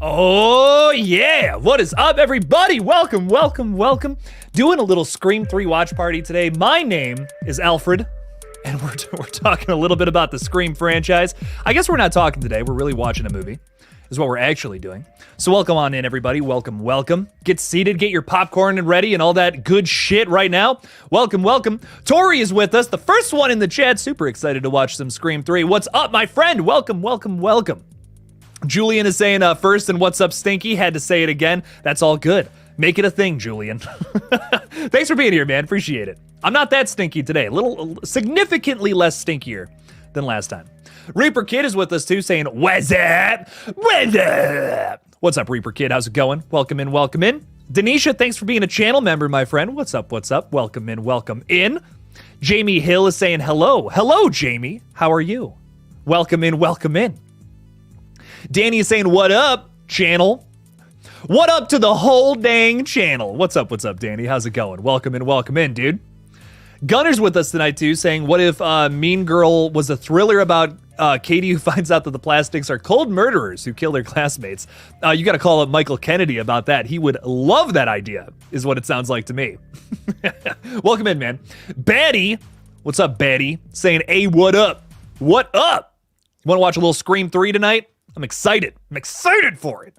Oh yeah, what is up everybody? Welcome. Doing a little Scream 3 watch party today. My name is Alfred, and we're talking a little bit about the Scream franchise. I guess we're not talking today, we're really watching a movie, is what we're actually doing. So welcome on in everybody, welcome. Get seated, get your popcorn and ready and all that good shit right now. Welcome. Tori is with us, the first one in the chat, super excited to watch some Scream 3. What's up my friend? Welcome. Julian is saying first, and what's up, Stinky? Had to say it again. That's all good. Make it a thing, Julian. Thanks for being here, man. Appreciate it. I'm not that stinky today. Significantly less stinkier than last time. Reaper Kid is with us too, saying, what's up? What's up, Reaper Kid? How's it going? Welcome in. Denisha, thanks for being a channel member, my friend. What's up? Welcome in. Jamie Hill is saying hello. Hello, Jamie. How are you? Welcome in. Danny is saying, what up, channel? What up to the whole dang channel? What's up, Danny? How's it going? Welcome in, dude. Gunner's with us tonight, too, saying, what if Mean Girl was a thriller about Katie who finds out that the plastics are cold murderers who kill their classmates? You got to call up Michael Kennedy about that. He would love that idea, is what it sounds like to me. Welcome in, man. Batty, what's up, Batty? Saying, hey, what up? What up? You want to watch a little Scream 3 tonight? I'm excited for it.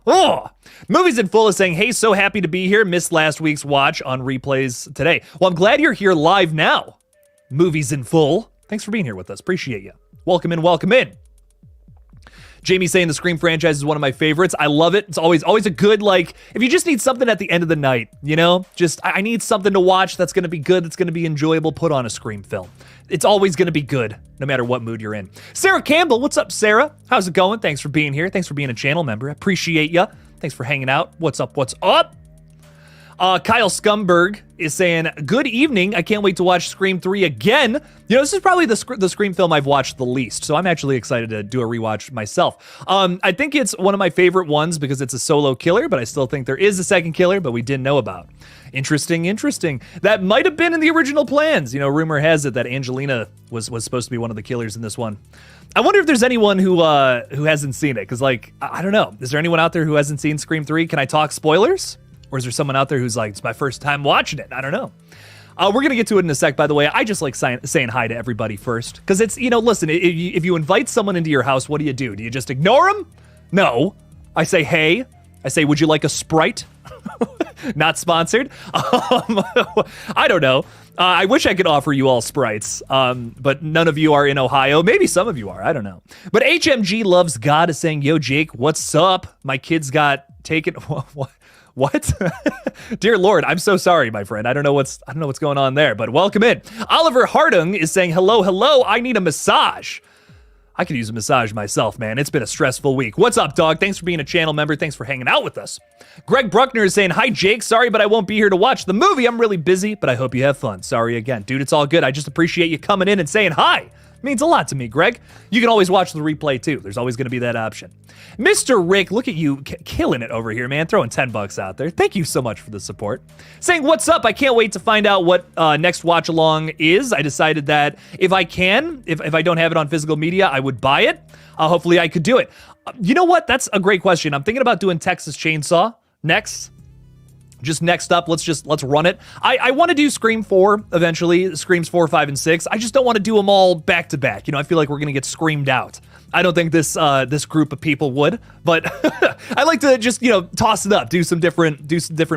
Oh, Movies in Full is saying, hey, so happy to be here. Missed last week's watch on replays today. Well, I'm glad you're here live now. Movies in Full. Thanks for being here with us. Appreciate you. Welcome in. Jamie saying the Scream franchise is one of my favorites. I love it. It's always a good, like, if you just need something at the end of the night, you know, just, I need something to watch that's going to be good, that's going to be enjoyable, put on a Scream film. It's always going to be good, no matter what mood you're in. Sarah Campbell, what's up, Sarah? How's it going? Thanks for being here. Thanks for being a channel member. I appreciate ya. Thanks for hanging out. What's up? Kyle Scumberg is saying, good evening. I can't wait to watch Scream 3 again. You know, this is probably the Scream film I've watched the least, so I'm actually excited to do a rewatch myself. I think it's one of my favorite ones because it's a solo killer, but I still think there is a second killer, but we didn't know about. Interesting. That might have been in the original plans. You know, rumor has it that Angelina was supposed to be one of the killers in this one. I wonder if there's anyone who hasn't seen it, because, like, I don't know. Is there anyone out there who hasn't seen Scream 3? Can I talk spoilers? Or is there someone out there who's like, it's my first time watching it? I don't know. We're going to get to it in a sec, by the way. I just like saying hi to everybody first. Because it's, you know, listen, if you invite someone into your house, what do? Do you just ignore them? No. I say, hey. I say, would you like a Sprite? Not sponsored. I don't know. I wish I could offer you all Sprites, but none of you are in Ohio. Maybe some of you are. I don't know. But HMG Loves God is saying, yo, Jake, what's up? My kids got taken... What? Dear Lord, I'm so sorry, my friend. I don't know what's going on there, but welcome in. Oliver Hardung is saying, hello, I need a massage. I could use a massage myself, man. It's been a stressful week. What's up, dog? Thanks for being a channel member. Thanks for hanging out with us. Greg Bruckner is saying, hi, Jake. Sorry, but I won't be here to watch the movie. I'm really busy, but I hope you have fun. Sorry again. Dude, it's all good. I just appreciate you coming in and saying hi. Means a lot to me, Greg. You can always watch the replay too. There's always going to be that option. Mr. Rick, look at you killing it over here, man. Throwing $10 out there. Thank you so much for the support. Saying, what's up? I can't wait to find out what next watch along is. I decided that if I don't have it on physical media, I would buy it. Hopefully I could do it. You know what? That's a great question. I'm thinking about doing Texas Chainsaw next. Just next up, let's run it. I want to do Scream 4 eventually, Screams 4, 5, and 6. I just don't want to do them all back to back. You know, I feel like we're gonna get screamed out. I don't think this group of people would, but I like to just, you know, toss it up, do some different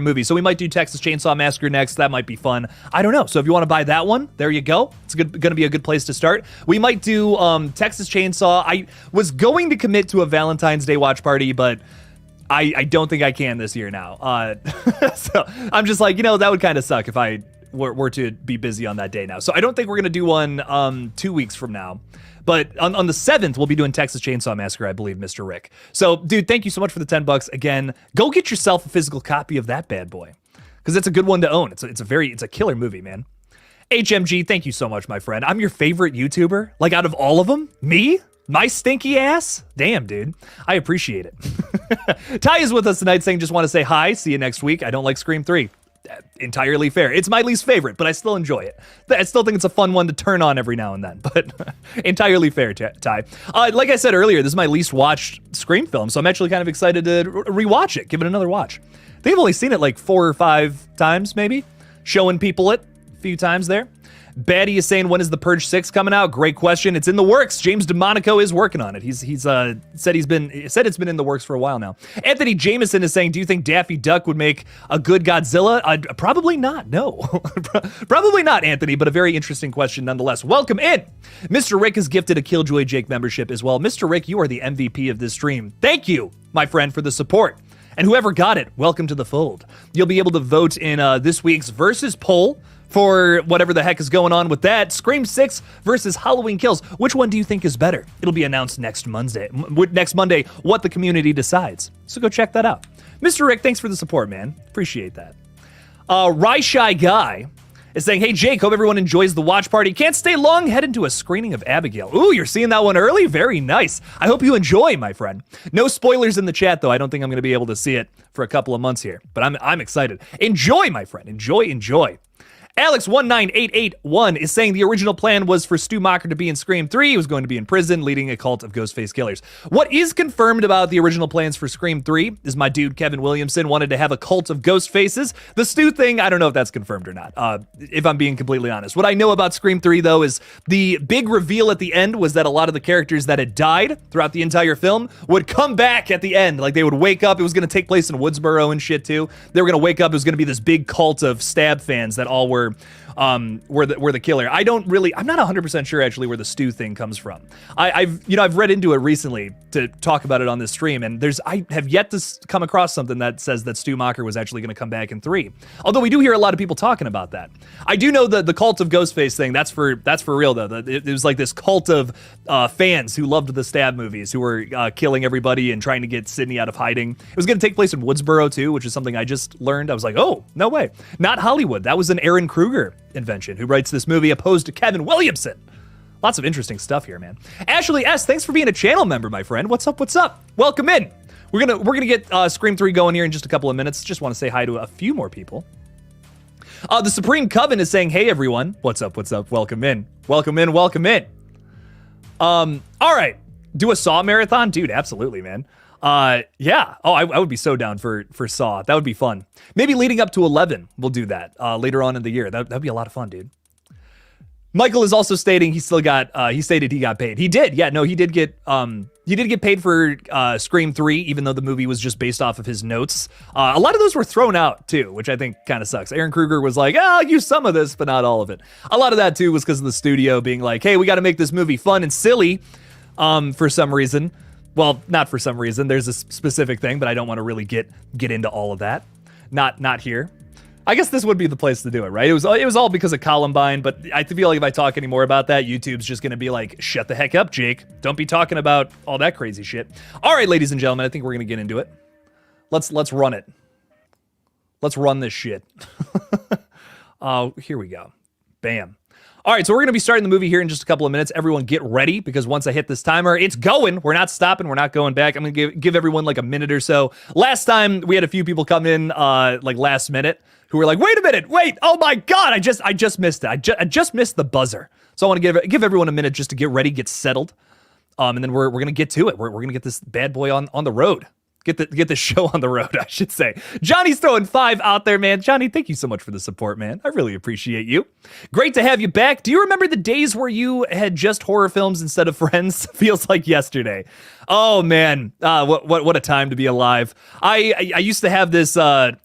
movies. So we might do Texas Chainsaw Massacre next. That might be fun. I don't know. So if you want to buy that one, there you go. It's gonna be a good place to start. We might do Texas Chainsaw. I was going to commit to a Valentine's Day watch party, but I don't think I can this year now. So I'm just like, you know, that would kind of suck if I were to be busy on that day now. So I don't think we're going to do one 2 weeks from now. But on the 7th, we'll be doing Texas Chainsaw Massacre, I believe, Mr. Rick. So, dude, thank you so much for the $10. Again, go get yourself a physical copy of that bad boy, because it's a good one to own. It's a killer movie, man. HMG, thank you so much, my friend. I'm your favorite YouTuber. Like, out of all of them, me? My stinky ass? Damn, dude. I appreciate it. Ty is with us tonight saying, just want to say hi. See you next week. I don't like Scream 3. Entirely fair. It's my least favorite, but I still enjoy it. I still think it's a fun one to turn on every now and then, but entirely fair, Ty. Like I said earlier, this is my least watched Scream film, so I'm actually kind of excited to rewatch it, give it another watch. I think I've only seen it like 4 or 5 times, maybe. Showing people it a few times there. Batty is saying, when is The Purge 6 coming out? Great question. It's in the works. James DeMonico is working on it. He's said it's been in the works for a while now. Anthony Jameson is saying, do you think Daffy Duck would make a good Godzilla? Probably not. No, probably not, Anthony, but a very interesting question nonetheless. Welcome in. Mr. Rick is gifted a KillJoy Jake membership as well. Mr. Rick, you are the MVP of this stream. Thank you, my friend, for the support. And whoever got it, welcome to the fold. You'll be able to vote in this week's Versus poll for whatever the heck is going on with that. Scream 6 versus Halloween Kills. Which one do you think is better? It'll be announced next Monday, what the community decides. So go check that out. Mr. Rick, thanks for the support, man. Appreciate that. Rye Shy Guy is saying, hey, Jake, hope everyone enjoys the watch party. Can't stay long, head into a screening of Abigail. Ooh, you're seeing that one early? Very nice. I hope you enjoy, my friend. No spoilers in the chat, though. I don't think I'm going to be able to see it for a couple of months here, but I'm excited. Enjoy, my friend. Enjoy. Alex19881 is saying the original plan was for Stu Macher to be in Scream 3. He was going to be in prison, leading a cult of Ghostface killers. What is confirmed about the original plans for Scream 3 is my dude Kevin Williamson wanted to have a cult of ghost faces. The Stu thing, I don't know if that's confirmed or not, if I'm being completely honest. What I know about Scream 3, though, is the big reveal at the end was that a lot of the characters that had died throughout the entire film would come back at the end. Like, they would wake up. It was going to take place in Woodsboro and shit, too. They were going to wake up. It was going to be this big cult of Stab fans that all were the killer. I'm not 100% sure actually where the Stu thing comes from. I've read into it recently to talk about it on this stream, and I have yet to come across something that says that Stu Macher was actually going to come back in 3. Although we do hear a lot of people talking about that. I do know the cult of Ghostface thing. That's for real though. It was like this cult of fans who loved the Stab movies, who were killing everybody and trying to get Sidney out of hiding. It was going to take place in Woodsboro too, which is something I just learned. I was like, oh, no way. Not Hollywood. That was an Aaron Kruger invention, who writes this movie opposed to Kevin Williamson. Lots of interesting stuff here, man. Ashley S, thanks for being a channel member, my friend. What's up? Welcome in. We're gonna get Scream 3 going here in just a couple of minutes. Just want to say hi to a few more people. The Supreme Coven is saying, hey everyone. What's up? Welcome in. All right. Do a Saw marathon? Dude, absolutely, man. Yeah. Oh, I would be so down for Saw. That would be fun. Maybe leading up to 11, we'll do that later on in the year. That'd be a lot of fun, dude. Michael is also stating he stated he got paid. He did. Yeah, no, he did get paid for Scream 3, even though the movie was just based off of his notes. A lot of those were thrown out too, which I think kind of sucks. Aaron Kruger was like, I'll use some of this, but not all of it. A lot of that too was because of the studio being like, hey, we got to make this movie fun and silly for some reason. Well, not for some reason. There's a specific thing, but I don't want to really get into all of that. Not here. I guess this would be the place to do it, right? It was all because of Columbine, but I feel like if I talk any more about that, YouTube's just going to be like, shut the heck up, Jake. Don't be talking about all that crazy shit. All right, ladies and gentlemen, I think we're going to get into it. Let's run it. Let's run this shit. Here we go. Bam. All right, so we're going to be starting the movie here in just a couple of minutes. Everyone get ready, because once I hit this timer, it's going. We're not stopping. We're not going back. I'm going to give everyone like a minute or so. Last time, we had a few people come in like last minute who were like, wait a minute, oh my God, I just missed it. I just missed the buzzer. So I want to give everyone a minute just to get ready, get settled. And then we're going to get to it. We're going to get this bad boy on the road. Get the show on the road, I should say. Johnny's throwing 5 out there, man. Johnny, thank you so much for the support, man. I really appreciate you. Great to have you back. Do you remember the days where you had just horror films instead of Friends? Feels like yesterday. Oh, man. What a time to be alive. I used to have this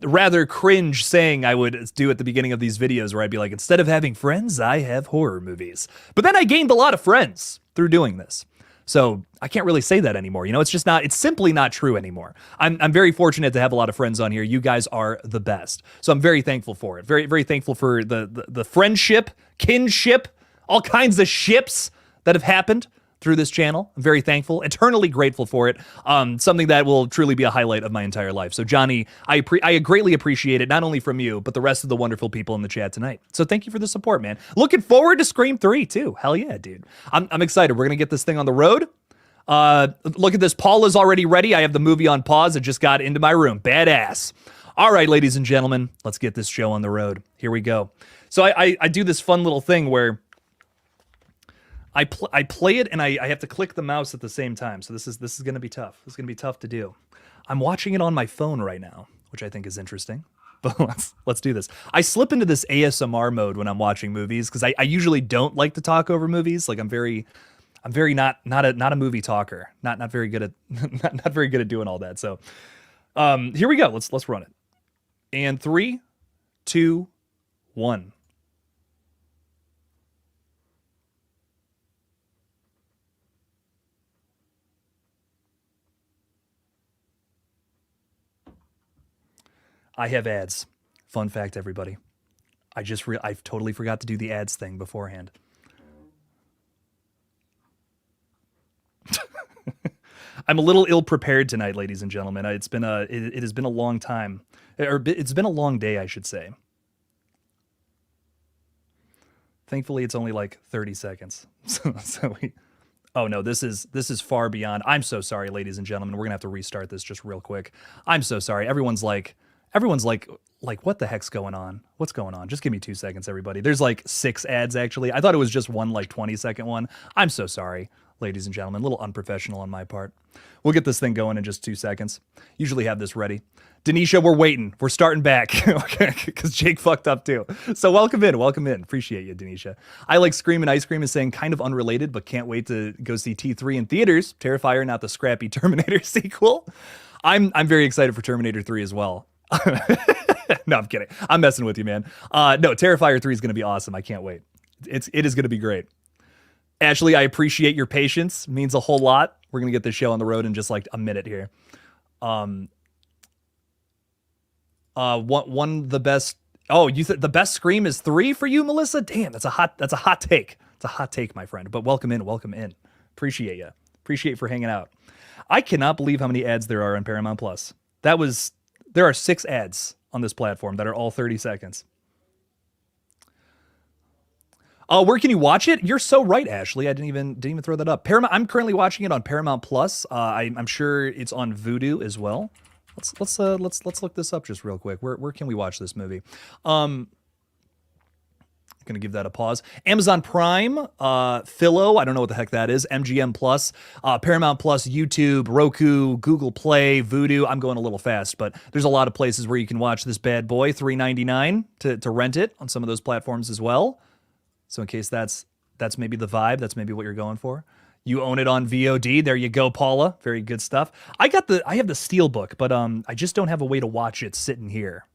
rather cringe saying I would do at the beginning of these videos where I'd be like, instead of having friends, I have horror movies. But then I gained a lot of friends through doing this. So I can't really say that anymore. It's simply not true anymore. I'm very fortunate to have a lot of friends on here. You guys are the best. So I'm very thankful for it. Very, very thankful for the friendship, kinship, all kinds of ships that have happened through this channel. I'm very thankful, eternally grateful for it. Something that will truly be a highlight of my entire life. So Johnny, I greatly appreciate it, not only from you, but the rest of the wonderful people in the chat tonight. So thank you for the support, man. Looking forward to Scream 3 too. Hell yeah, dude. I'm excited. We're gonna get this thing on the road. Look at this. Paul is already ready. I have the movie on pause. It just got into my room. Badass. All right, ladies and gentlemen, let's get this show on the road. Here we go. So I do this fun little thing where I play it and I have to click the mouse at the same time. So this is going to be tough. This is going to be tough to do. I'm watching it on my phone right now, which I think is interesting. But let's do this. I slip into this ASMR mode when I'm watching movies because I usually don't like to talk over movies. Like I'm very not a movie talker. Not very good at not very good at doing all that. So here we go. Let's run it. And 3, 2, 1. I have ads. Fun fact, everybody. I totally forgot to do the ads thing beforehand. I'm a little ill prepared tonight, ladies and gentlemen. It has been a long time, or it's been a long day, I should say. Thankfully, it's only like 30 seconds. Oh no, this is far beyond. I'm so sorry, ladies and gentlemen. We're gonna have to restart this just real quick. I'm so sorry. Everyone's like, what the heck's going on? What's going on? Just give me 2 seconds, everybody. There's like 6 ads actually. I thought it was just one like 20-second one. I'm so sorry, ladies and gentlemen. A little unprofessional on my part. We'll get this thing going in just 2 seconds. Usually have this ready. Denisha, we're waiting. We're starting back. Okay, because Jake fucked up too. So welcome in. Appreciate you, Denisha. I like Scream and Ice Cream is saying kind of unrelated, but can't wait to go see T3 in theaters. Terrifier, not the scrappy Terminator sequel. I'm very excited for Terminator 3 as well. No, I'm kidding. I'm messing with you, man. No, Terrifier 3 is going to be awesome. I can't wait. It is going to be great. Ashley, I appreciate your patience. It means a whole lot. We're going to get this show on the road in just like a minute here. The best. Oh, the best Scream is 3 for you, Melissa? Damn, that's a hot take. It's a hot take, my friend. But welcome in. Appreciate you. Appreciate for hanging out. I cannot believe how many ads there are on Paramount Plus. There are 6 ads on this platform that are all 30 seconds. Where can you watch it? You're so right, Ashley. I didn't even throw that up. I'm currently watching it on Paramount Plus. I'm sure it's on Vudu as well. Let's look this up just real quick. Where can we watch this movie? Gonna give that a pause. Amazon Prime, Philo, I don't know what the heck that is. MGM Plus, Paramount Plus, YouTube, Roku, Google Play, Vudu. I'm going a little fast, but there's a lot of places where you can watch this bad boy. $3.99 to rent it on some of those platforms as well. So in case that's maybe the vibe, that's maybe what you're going for. You own it on VOD. There you go, Paula. Very good stuff. I have the Steelbook, but I just don't have a way to watch it sitting here.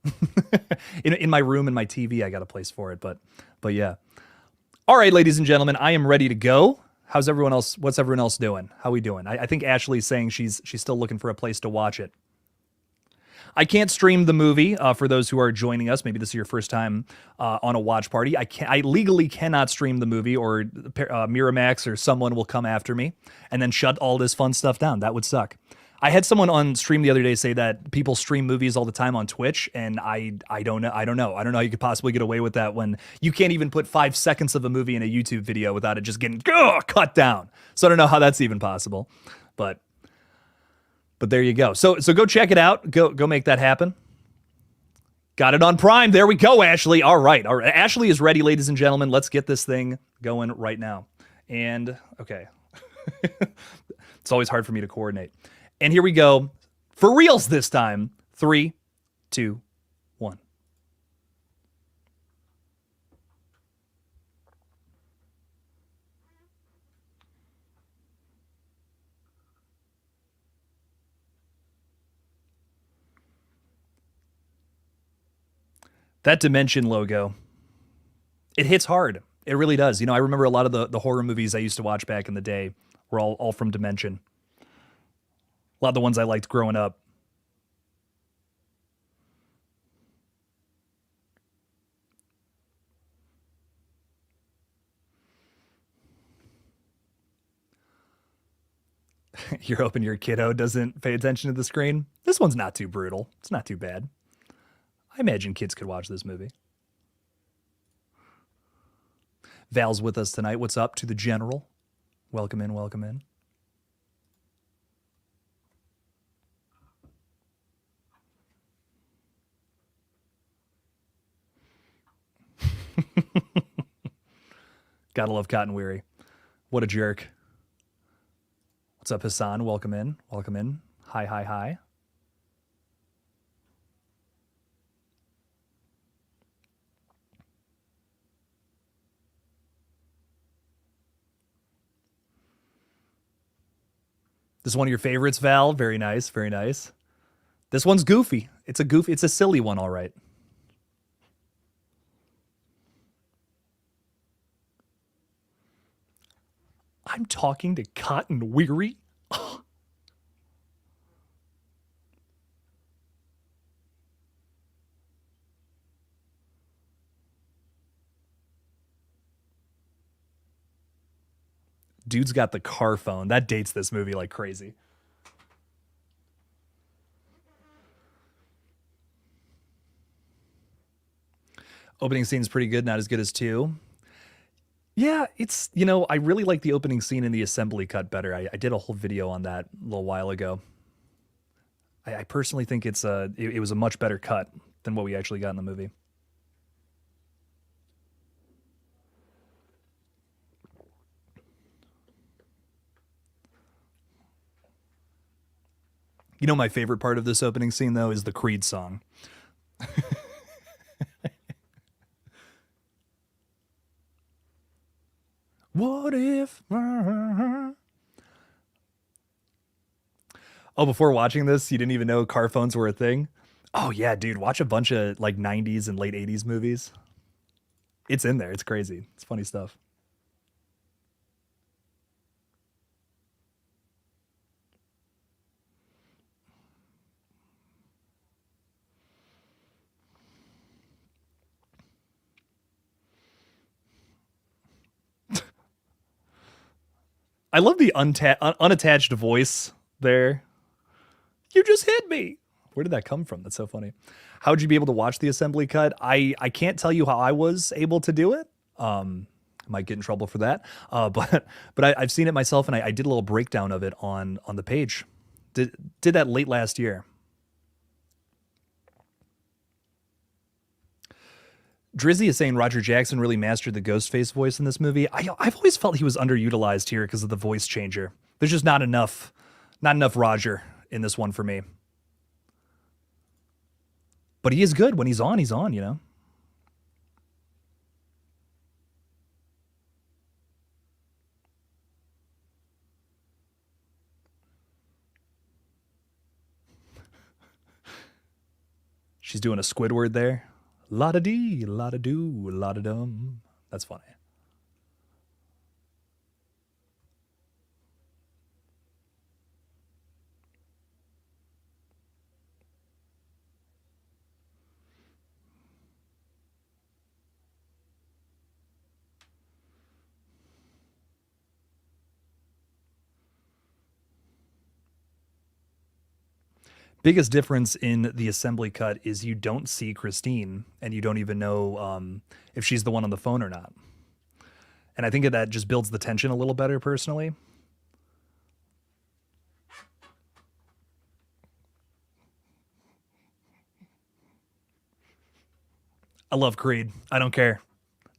in my room and my TV, I got a place for it, but yeah. All right, ladies and gentlemen, I am ready to go. How's everyone else? What's everyone else doing? How we doing? I think Ashley's saying she's still looking for a place to watch it. I can't stream the movie for those who are joining us. Maybe this is your first time on a watch party. I legally cannot stream the movie, or Miramax or someone will come after me and then shut all this fun stuff down. That would suck. I had someone on stream the other day say that people stream movies all the time on Twitch, and I don't know. I don't know how you could possibly get away with that when you can't even put 5 seconds of a movie in a YouTube video without it just getting cut down. So I don't know how that's even possible, but there you go. So go check it out. Go make that happen. Got it on Prime. There we go, Ashley. All right. Ashley is ready, ladies and gentlemen. Let's get this thing going right now. And okay. It's always hard for me to coordinate. And here we go. For reals this time. 3, 2, 1. That Dimension logo, it hits hard. It really does. You know, I remember a lot of the horror movies I used to watch back in the day were all from Dimension. A lot of the ones I liked growing up. You're hoping your kiddo doesn't pay attention to the screen? This one's not too brutal. It's not too bad. I imagine kids could watch this movie. Val's with us tonight. What's up to the general? Welcome in, welcome in. Gotta love Cotton Weary. What a jerk. What's up, Hassan? Welcome in. Welcome in. Hi, hi, hi. This is one of your favorites, Val. Very nice. Very nice. This one's goofy. It's a silly one, all right. I'm talking to Cotton Weary. Dude's got the car phone. That dates this movie like crazy. Opening scene's pretty good, not as good as two. Yeah, it's, I really like the opening scene in the assembly cut better. I did a whole video on that a little while ago. I personally think it was a much better cut than what we actually got in the movie. My favorite part of this opening scene, though, is the Creed song. What if? Oh, before watching this, you didn't even know car phones were a thing? Oh, yeah, dude. Watch a bunch of like 90s and late 80s movies. It's in there. It's crazy. It's funny stuff. I love the unattached voice there. You just hit me. Where did that come from? That's so funny. How would you be able to watch the assembly cut? I can't tell you how I was able to do it. I might get in trouble for that. I've seen it myself, and I did a little breakdown of it on the page. Did that late last year. Drizzy is saying Roger Jackson really mastered the Ghostface voice in this movie. I've always felt he was underutilized here because of the voice changer. There's just not enough Roger in this one for me. But he is good when he's on. He's on. She's doing a Squidward there. La da dee, la da doo, la da dum. That's funny. Biggest difference in the assembly cut is you don't see Christine, and you don't even know if she's the one on the phone or not. And I think that just builds the tension a little better, personally. I love Creed. I don't care.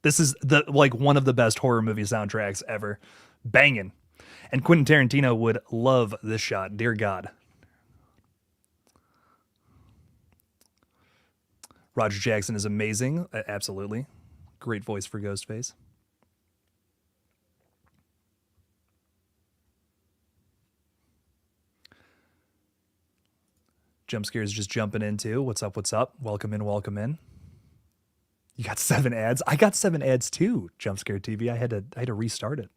This is one of the best horror movie soundtracks ever. Banging. And Quentin Tarantino would love this shot. Dear God. Roger Jackson is amazing. Absolutely. Great voice for Ghostface. Jump scares just jumping into. What's up? What's up? Welcome in. Welcome in. You got 7 ads. I got 7 ads too. Jump scare TV. I had to restart it.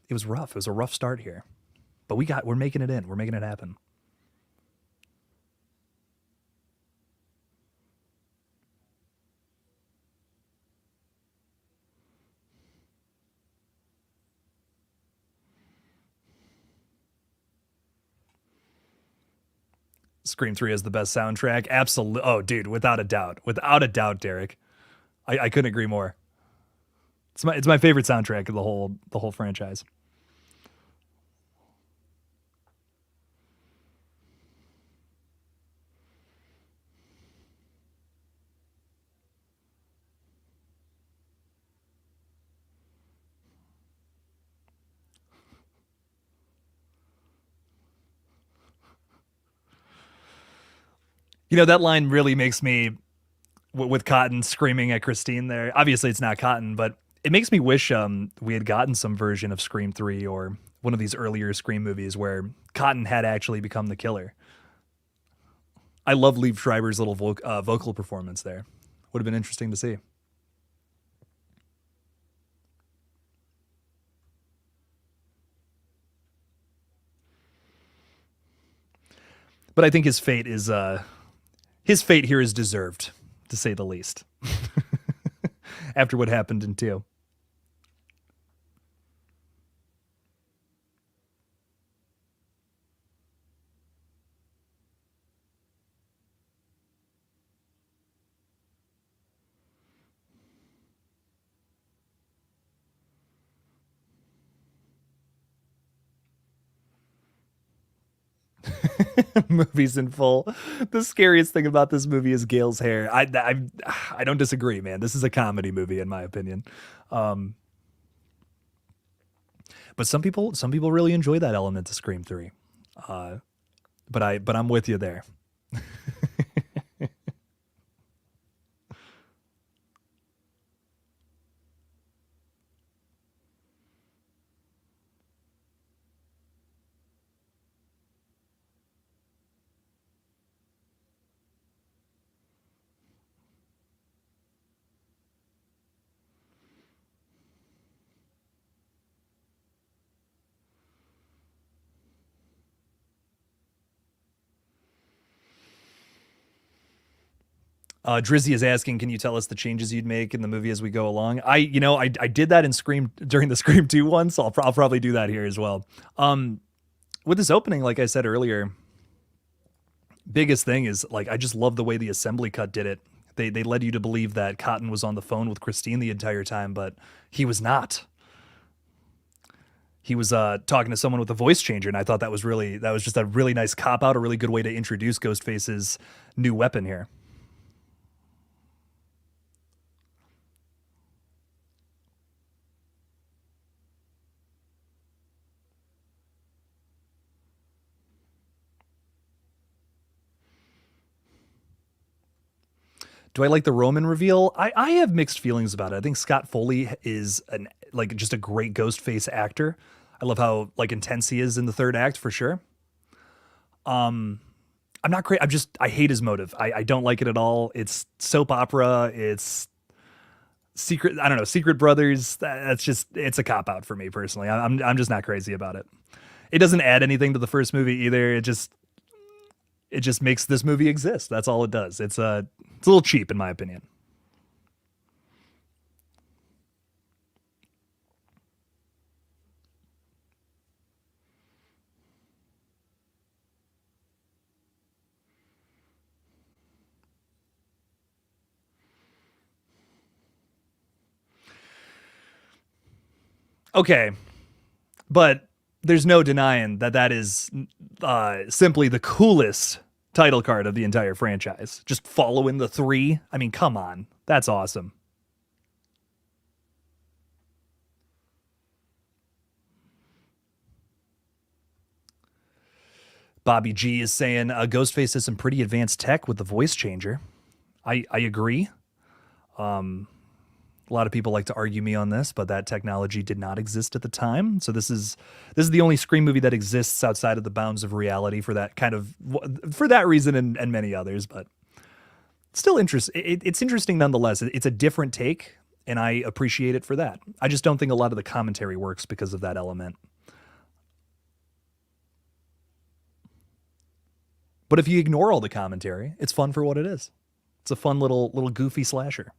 It was rough. It was a rough start here, but we're making it in. We're making it happen. Scream 3 is the best soundtrack. Absolutely. Oh, dude, without a doubt. Without a doubt, Derek. I couldn't agree more. It's my favorite soundtrack of the whole franchise. You know, that line really makes me, with Cotton screaming at Christine there. Obviously, it's not Cotton, but it makes me wish we had gotten some version of Scream 3 or one of these earlier Scream movies where Cotton had actually become the killer. I love Liev Schreiber's little vocal performance there. Would have been interesting to see. But I think his fate here is deserved, to say the least. After what happened in 2. Movies in full. The scariest thing about this movie is Gail's hair. I don't disagree, man. This is a comedy movie in my opinion. Um, but some people really enjoy that element to Scream 3. Uh, but I'm with you there. Drizzy is asking, can you tell us the changes you'd make in the movie as we go along? I did that in Scream during the Scream 2 one, so I'll probably do that here as well. With this opening, like I said earlier, biggest thing is like I just love the way the assembly cut did it. They led you to believe that Cotton was on the phone with Christine the entire time, but he was not. He was talking to someone with a voice changer, and I thought that was just a really nice cop out, a really good way to introduce Ghostface's new weapon here. Do I like the Roman reveal? I have mixed feelings about it. I think Scott Foley is just a great ghost face actor. I love how like intense he is in the third act for sure. I'm not great. I hate his motive. I don't like it at all. It's soap opera. It's secret. I don't know. Secret Brothers. That's just it's a cop out for me personally. I'm just not crazy about it. It doesn't add anything to the first movie either. It just makes this movie exist. That's all it does. It's a little cheap in my opinion. Okay, but there's no denying that that is simply the coolest title card of the entire franchise. Just following the 3. I mean, come on, that's awesome. Bobby G is saying Ghostface has some pretty advanced tech with the voice changer. I agree. A lot of people like to argue me on this, but that technology did not exist at the time. So this is the only Scream movie that exists outside of the bounds of reality for that kind of for that reason and many others. But still it's interesting nonetheless. It's a different take, and I appreciate it for that. I just don't think a lot of the commentary works because of that element. But if you ignore all the commentary, it's fun for what it is. It's a fun little goofy slasher.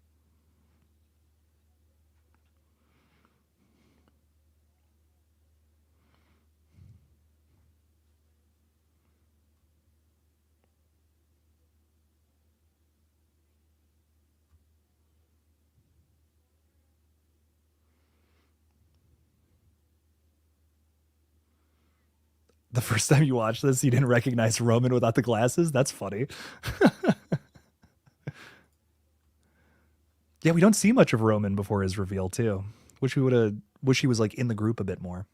The first time you watched this, you didn't recognize Roman without the glasses. That's funny. Yeah, we don't see much of Roman before his reveal too. Wish we would have. Wish he was like in the group a bit more.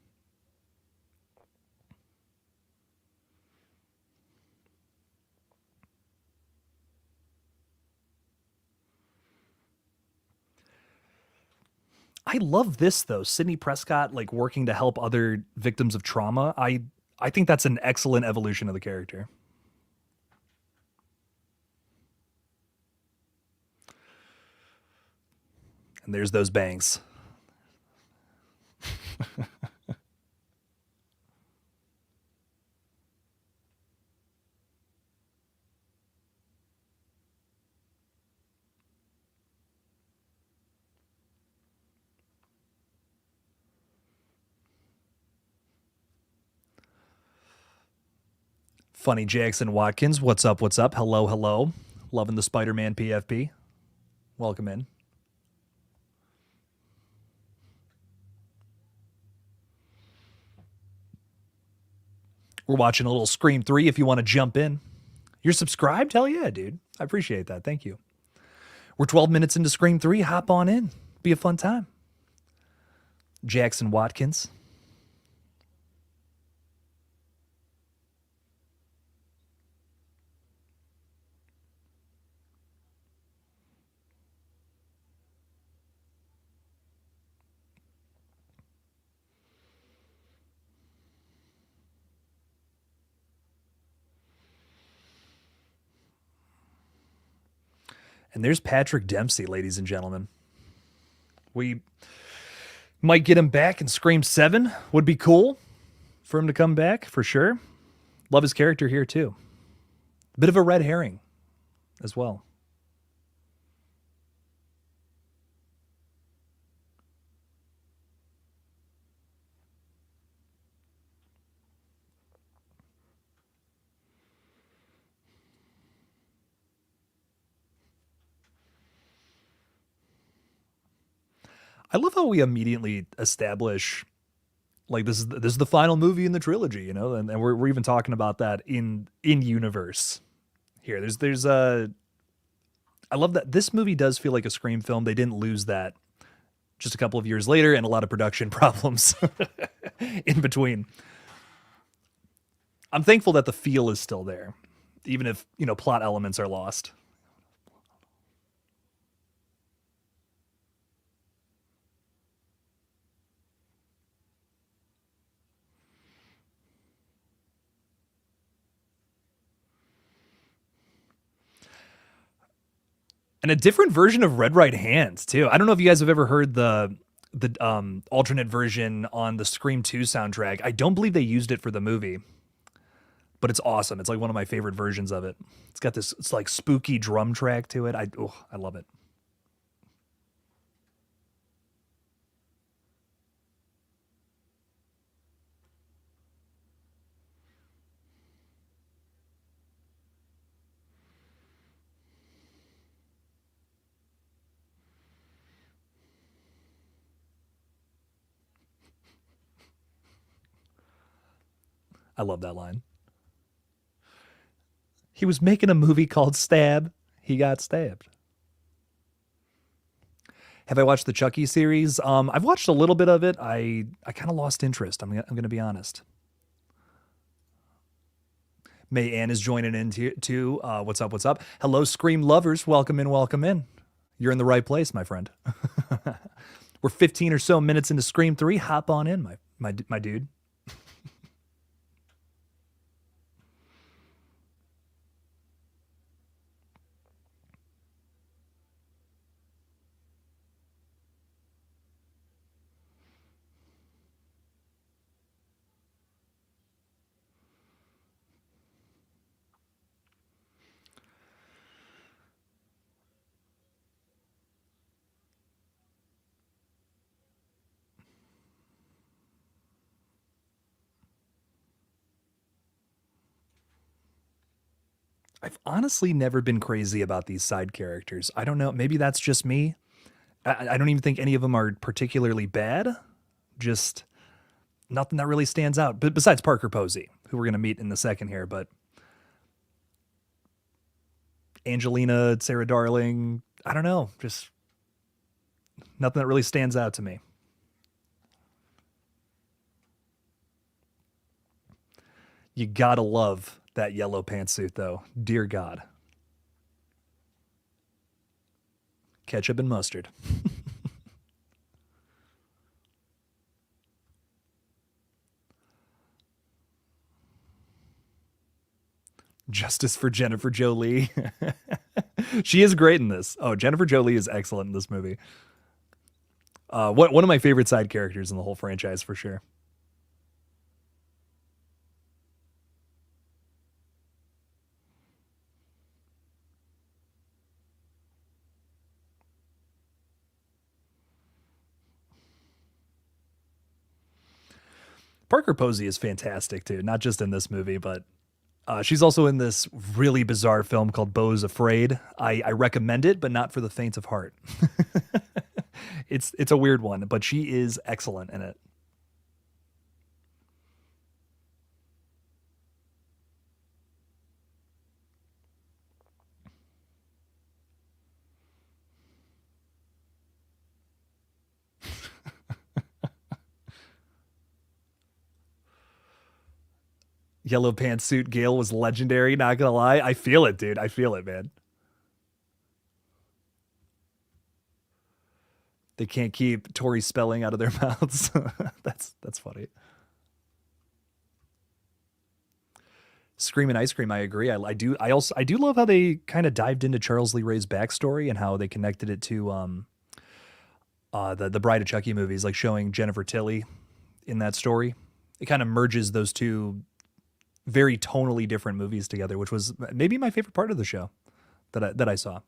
I love this though. Sidney Prescott like working to help other victims of trauma. I think that's an excellent evolution of the character. And there's those bangs. Funny Jackson Watkins, what's up? What's up? Hello, hello. Loving the Spider-Man PFP. Welcome in. We're watching a little Scream 3 if you want to jump in. You're subscribed? Hell yeah, dude. I appreciate that. Thank you. We're 12 minutes into Scream 3. Hop on in. Be a fun time. Jackson Watkins. And there's Patrick Dempsey, ladies and gentlemen. We might get him back in Scream 7. Would be cool for him to come back, for sure. Love his character here, too. Bit of a red herring as well. I love how we immediately establish like this is the final movie in the trilogy, you know, and we're even talking about that in universe here. There's I love that this movie does feel like a Scream film. They didn't lose that just a couple of years later and a lot of production problems in between. I'm thankful that the feel is still there, even if, you know, plot elements are lost. And a different version of Red Right Hand too. I don't know if you guys have ever heard the alternate version on the Scream 2 soundtrack. I don't believe they used it for the movie, but it's awesome. It's like one of my favorite versions of it. It's got this it's like spooky drum track to it. I love it. I love that line. He was making a movie called Stab. He got stabbed. Have I watched the Chucky series? I've watched a little bit of it. I kind of lost interest. I'm gonna be honest. May Ann is joining in too. What's up? What's up? Hello, Scream lovers. Welcome in. Welcome in. You're in the right place, my friend. We're 15 or so minutes into Scream 3. Hop on in, my dude. I've honestly never been crazy about these side characters. I don't know. Maybe that's just me. I don't even think any of them are particularly bad. Just nothing that really stands out. But besides Parker Posey, who we're gonna meet in the second here, but Angelina, Sarah Darling, I don't know. Just nothing that really stands out to me. You gotta love that yellow pantsuit, though. Dear God. Ketchup and mustard. Justice for Jennifer Jolie. She is great in this. Oh, Jennifer Jolie is excellent in this movie. One of my favorite side characters in the whole franchise for sure. Parker Posey is fantastic too, not just in this movie, but she's also in this really bizarre film called Beau's Afraid. I recommend it, but not for the faint of heart. It's a weird one, but she is excellent in it. Yellow pantsuit Gale was legendary. Not gonna lie, I feel it, dude. I feel it, man. They can't keep Tori spelling out of their mouths. That's funny. Screaming Ice Cream, I agree. I do love how they kind of dived into Charles Lee Ray's backstory and how they connected it to the Bride of Chucky movies, like showing Jennifer Tilly in that story. It kind of merges those two very tonally different movies together, which was maybe my favorite part of the show that I saw.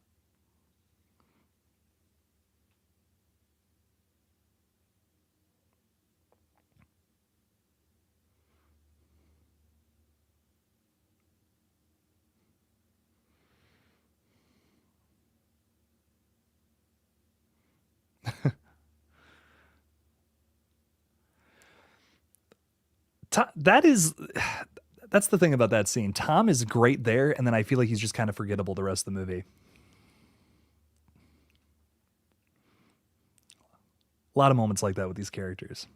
That is that's the thing about that scene. Tom is great there, and then I feel like he's just kind of forgettable the rest of the movie. A lot of moments like that with these characters.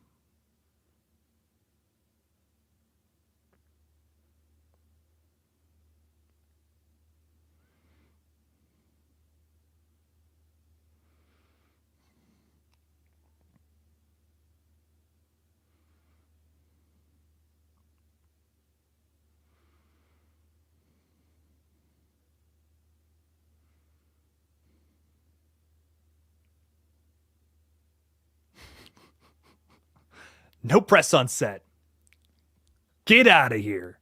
No press on set. Get out of here.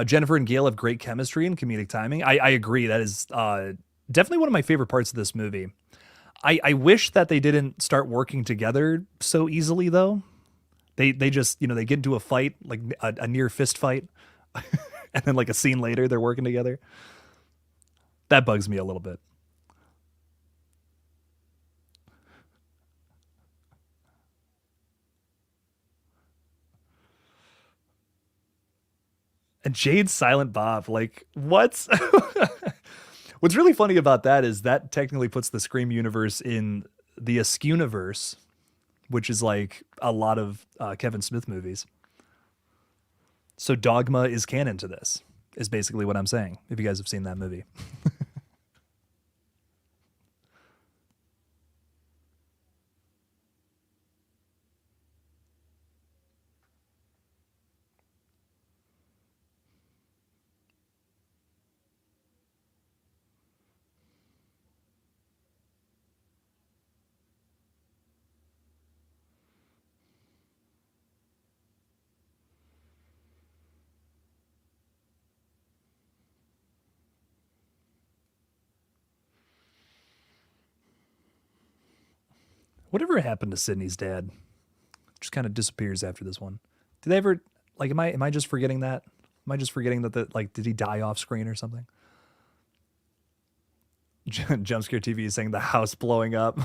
Jennifer and Gale have great chemistry and comedic timing. I agree. That is definitely one of my favorite parts of this movie. I wish that they didn't start working together so easily, though. They just, they get into a fight, like a near fist fight, and then like a scene later, they're working together. That bugs me a little bit. And Jade's Silent Bob, like, what? What's really funny about that is that technically puts the Scream universe in the Askewniverse, which is like a lot of Kevin Smith movies. So Dogma is canon to this, is basically what I'm saying, if you guys have seen that movie. Whatever happened to Sydney's dad? Just kind of disappears after this one. Did they ever like am I just forgetting that? Am I just forgetting that did he die off screen or something? Jumpscare TV is saying the house blowing up.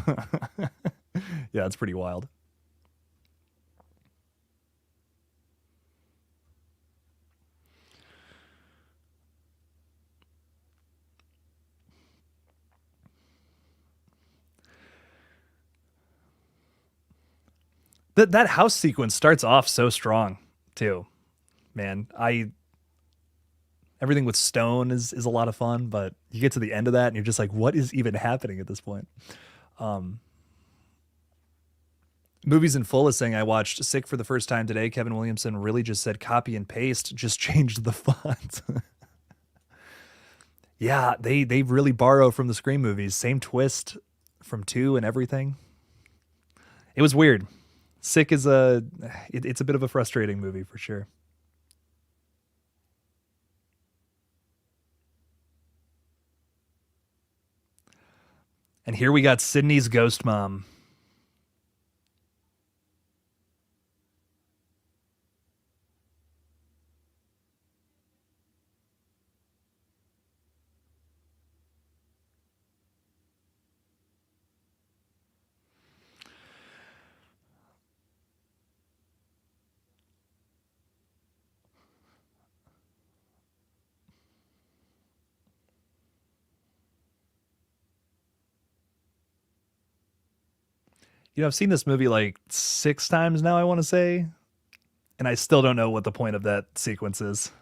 Yeah, it's pretty wild. That house sequence starts off so strong too. Man, I everything with stone is a lot of fun, but you get to the end of that and you're just like, what is even happening at this point? Um, Movies in Full is saying I watched Sick for the first time today. Kevin Williamson really just said copy and paste, just changed the font. Yeah, they really borrow from the Scream movies. Same twist from 2 and everything. It was weird. Sick is it's a bit of a frustrating movie for sure. And here we got Sydney's ghost mom. I've seen this movie like 6 times now, I want to say, and I still don't know what the point of that sequence is.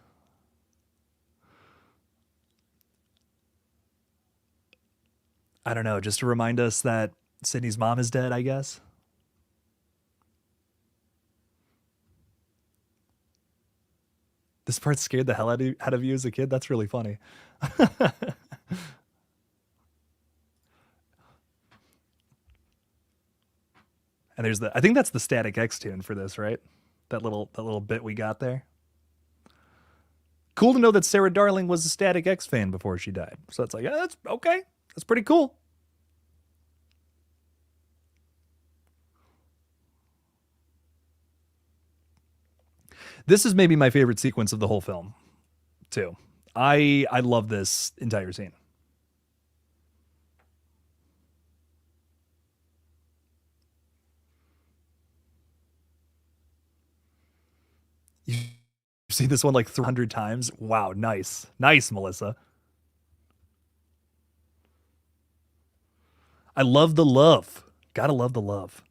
I don't know, just to remind us that Sydney's mom is dead, I guess. This part scared the hell out of you as a kid. That's really funny. And there's I think that's the Static X tune for this, right? That little bit we got there. Cool to know that Sarah Darling was a Static X fan before she died. So it's like, yeah, that's okay. That's pretty cool. This is maybe my favorite sequence of the whole film, too. I love this entire scene. You've seen this one like 300 times. Wow, nice. Nice, Melissa. I love the love. Gotta love the love.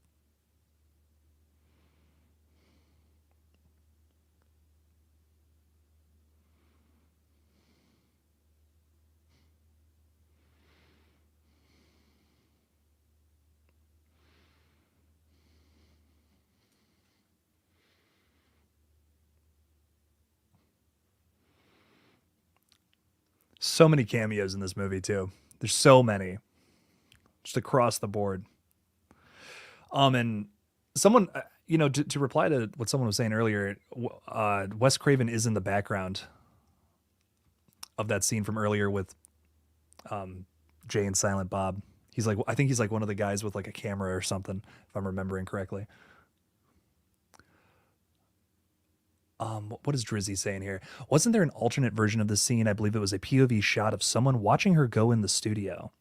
So many cameos in this movie, too. There's so many, just across the board. And someone, to reply to what someone was saying earlier, Wes Craven is in the background of that scene from earlier with um, Jay and Silent Bob. He's like, I think he's like one of the guys with like a camera or something, if I'm remembering correctly. What is Drizzy saying here? Wasn't there an alternate version of the scene? I believe it was a POV shot of someone watching her go in the studio.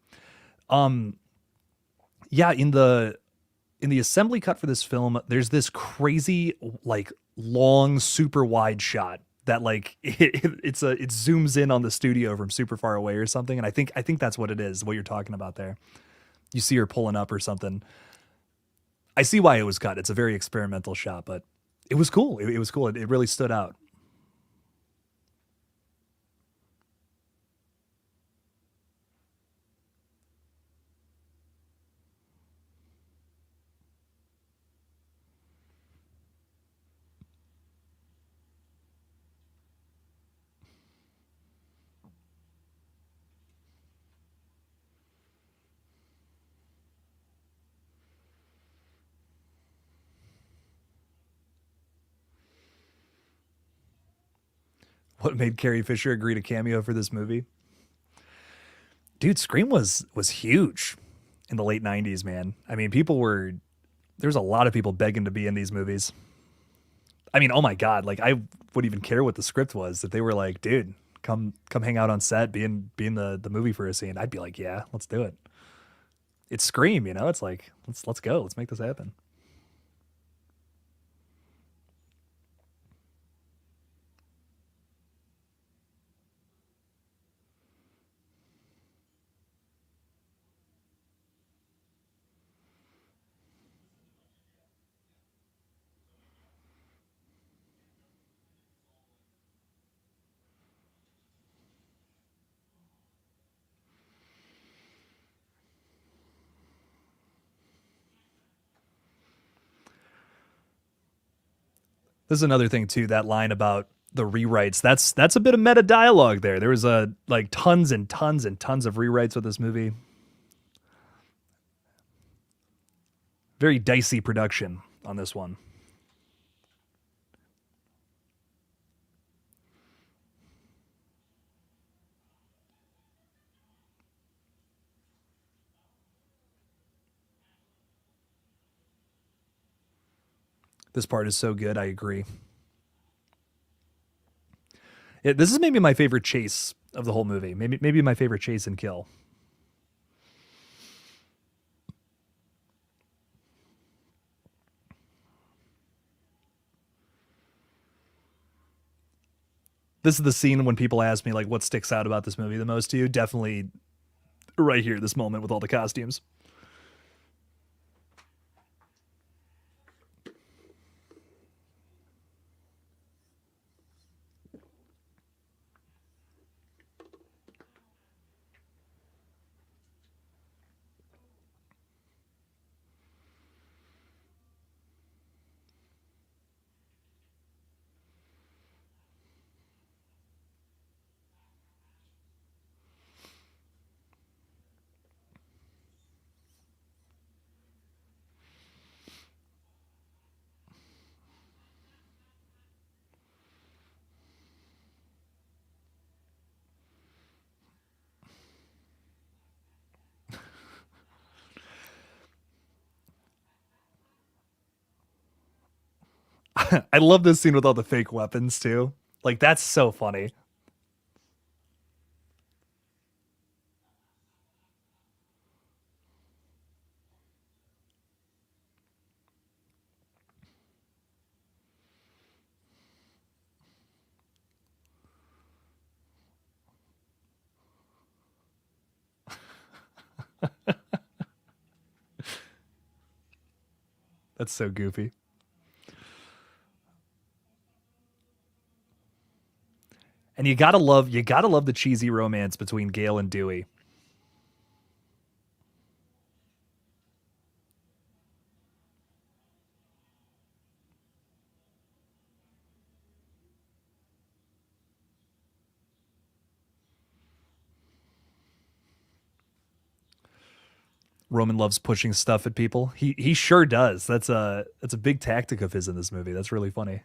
Um, yeah, in the assembly cut for this film, there's this crazy like long super wide shot that like it zooms in on the studio from super far away or something, and I think that's what it is. What you're talking about there, you see her pulling up or something. I see why it was cut. It's a very experimental shot, but it was cool. It was cool. It really stood out. What made Carrie Fisher agree to cameo for this movie? Dude, Scream was huge in the late '90s, man. I mean, there's a lot of people begging to be in these movies. I mean, oh my god, like I would even care what the script was if they were like, dude, come hang out on set, be in the movie for a scene. I'd be like, yeah, let's do it. It's Scream, you know. It's like let's go, let's make this happen. This is another thing too. That line about the rewrites. That's a bit of meta dialogue there. There was a like tons and tons and tons of rewrites with this movie. Very dicey production on this one. This part is so good. I agree. This is maybe my favorite chase of the whole movie. Maybe my favorite chase and kill. This is the scene when people ask me like what sticks out about this movie the most to you. Definitely right here, this moment with all the costumes. I love this scene with all the fake weapons too. Like that's so funny. That's so goofy. And you gotta love the cheesy romance between Gale and Dewey. Roman loves pushing stuff at people. He sure does. That's a big tactic of his in this movie. That's really funny.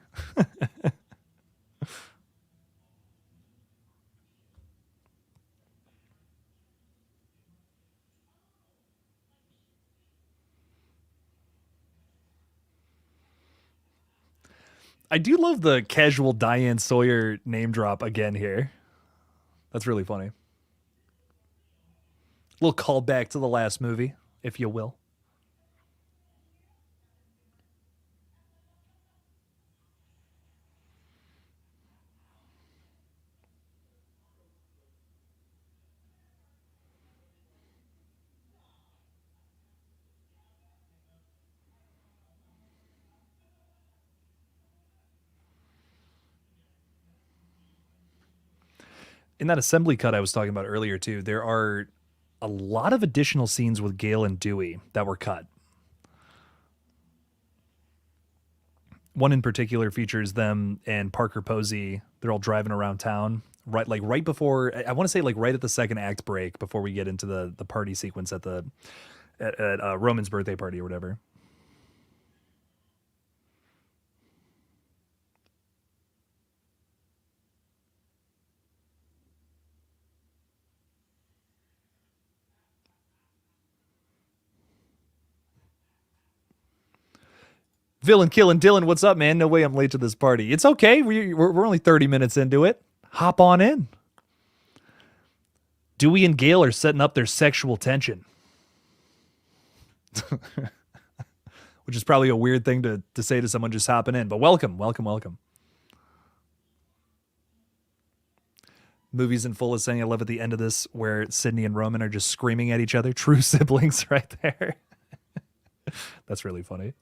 I do love the casual Diane Sawyer name drop again here. That's really funny. A little callback to the last movie, if you will. In that assembly cut I was talking about earlier too, there are a lot of additional scenes with Gale and Dewey that were cut. One in particular features them and Parker Posey. They're all driving around town, right before I want to say like right at the second act break before we get into the party sequence at the at Roman's birthday party or whatever. Villain killing Dylan, what's up, man? No way I'm late to this party. It's okay. We're only 30 minutes into it. Hop on in. Dewey and Gale are setting up their sexual tension, which is probably a weird thing to say to someone just hopping in. But welcome, welcome, welcome. Movies in full is saying I love at the end of this where Sydney and Roman are just screaming at each other. True siblings right there. That's really funny.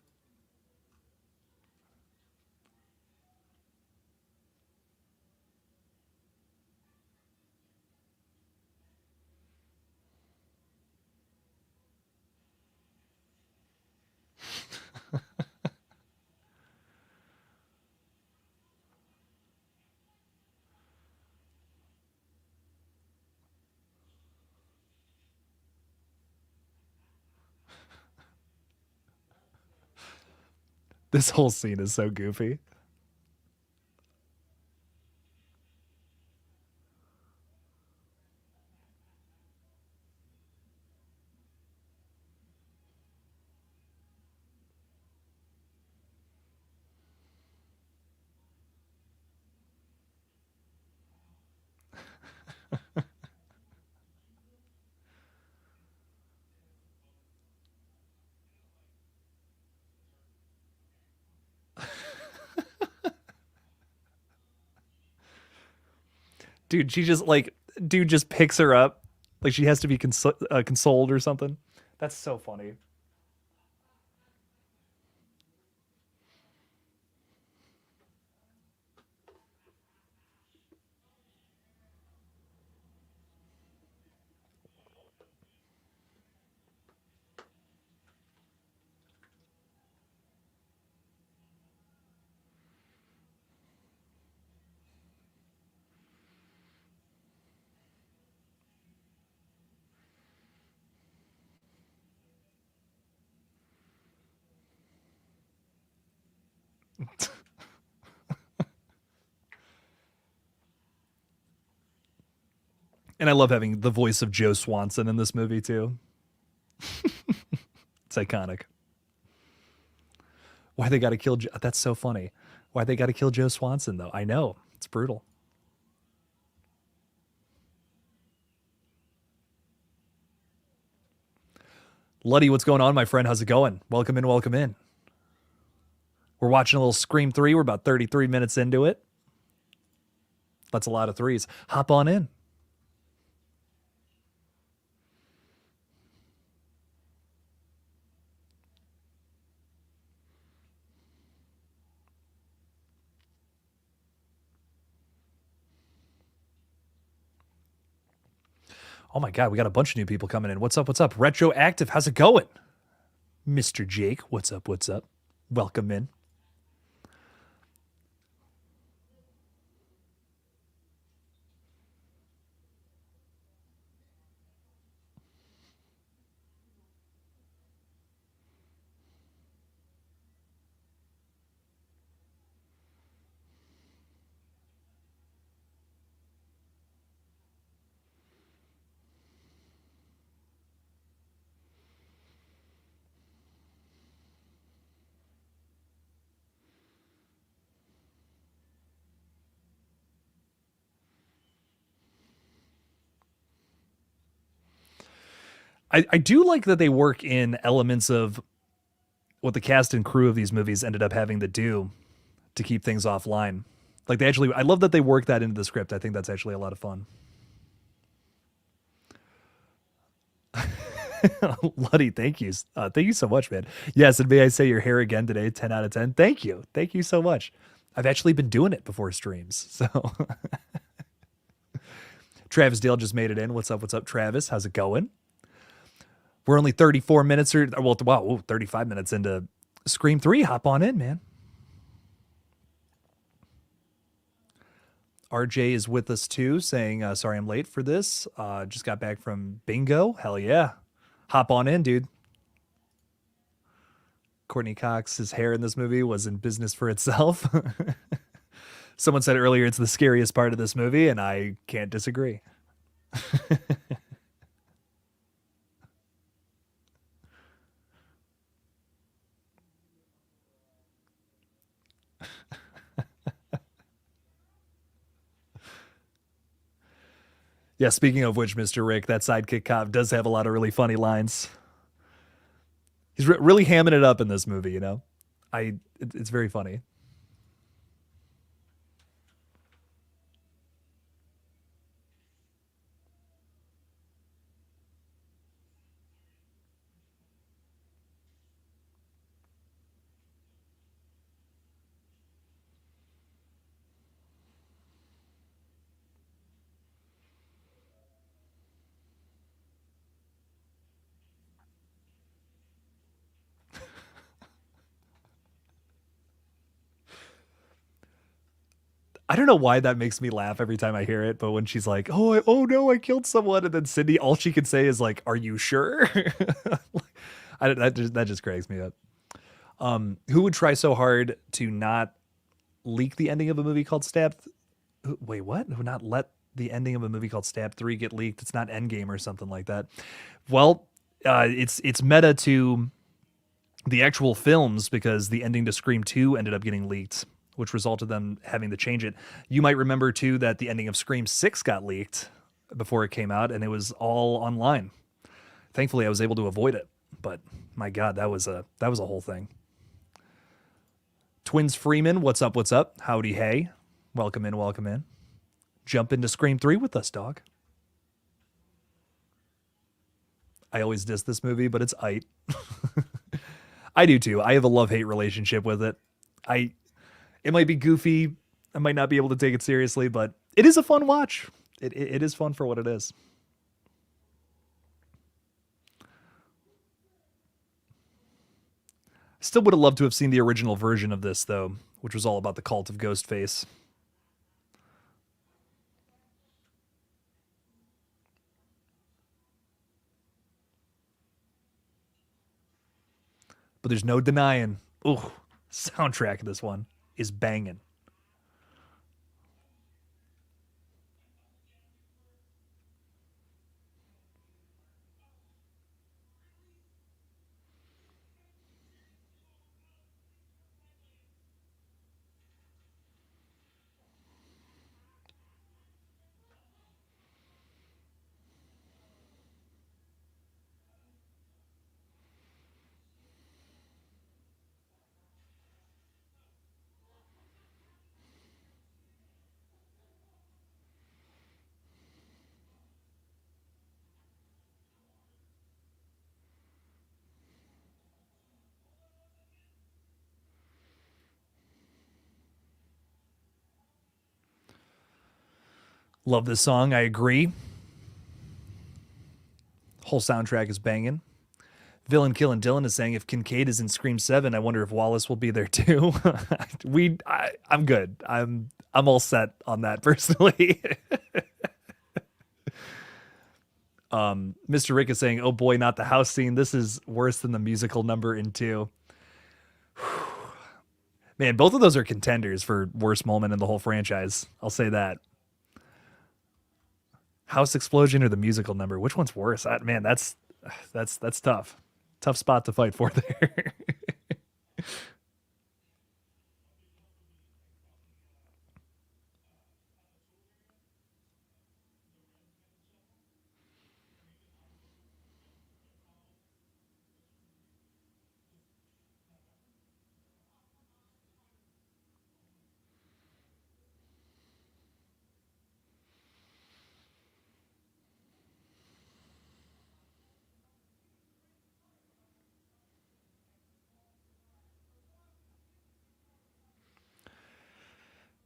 This whole scene is so goofy. Dude, she just like, dude just picks her up. Like she has to be consoled or something. That's so funny. And I love having the voice of Joe Swanson in this movie too. It's iconic. Why they got to kill? That's so funny. Why they got to kill Joe Swanson though? I know it's brutal. Luddy, what's going on, my friend? How's it going? Welcome in, welcome in. We're watching a little Scream 3. We're about 33 minutes into it. That's a lot of threes. Hop on in. Oh my God, we got a bunch of new people coming in. What's up? What's up? Retroactive, how's it going? Mr. Jake, what's up? What's up? Welcome in. I do like that they work in elements of what the cast and crew of these movies ended up having to do to keep things offline. Like they actually, I love that they work that into the script. I think that's actually a lot of fun. Luddy, thank you. Thank you so much, man. Yes, and may I say your hair again today, 10 out of 10. Thank you. Thank you so much. I've actually been doing it before streams. So Travis Dale just made it in. What's up? What's up, Travis? How's it going? We're only 34 minutes or well, wow, 35 minutes into Scream 3. Hop on in, man. RJ is with us too, saying, sorry I'm late for this. Just got back from bingo. Hell yeah. Hop on in, dude. Courtney Cox's hair in this movie was in business for itself. Someone said earlier it's the scariest part of this movie, and I can't disagree. Yeah, speaking of which, Mr. Rick, that sidekick cop does have a lot of really funny lines. He's really hamming it up in this movie, you know? It's very funny. I don't know why that makes me laugh every time I hear it, but when she's like, "Oh, oh no, I killed someone," and then Cindy, all she can say is like, "Are you sure?" That just cracks me up. Who would try so hard to not leak the ending of a movie called Stab? Wait, what? Who would not let the ending of a movie called Stab 3 get leaked? It's not Endgame or something like that. Well, it's meta to the actual films because the ending to Scream 2 ended up getting leaked, which resulted them having to change it. You might remember too that the ending of Scream 6 got leaked before it came out and it was all online. Thankfully I was able to avoid it, but my god, that was a whole thing. Twins Freeman, what's up, what's up? Howdy hey. Welcome in, welcome in. Jump into Scream 3 with us, dog. I always diss this movie, but it's aight. I do too. I have a love-hate relationship with it. It might be goofy. I might not be able to take it seriously, but it is a fun watch. It is fun for what it is. Still would have loved to have seen the original version of this, though, which was all about the cult of Ghostface. But there's no denying, ooh, soundtrack of this one is banging. Love this song. I agree. Whole soundtrack is banging. Villain Killing Dylan is saying if Kincaid is in Scream 7, I wonder if Wallace will be there too. I'm good. I'm all set on that personally. Mr. Rick is saying, "Oh boy, not the house scene. This is worse than the musical number in 2." Man, both of those are contenders for worst moment in the whole franchise. I'll say that. House explosion or the musical number? Which one's worse? Man, that's tough. Tough spot to fight for there.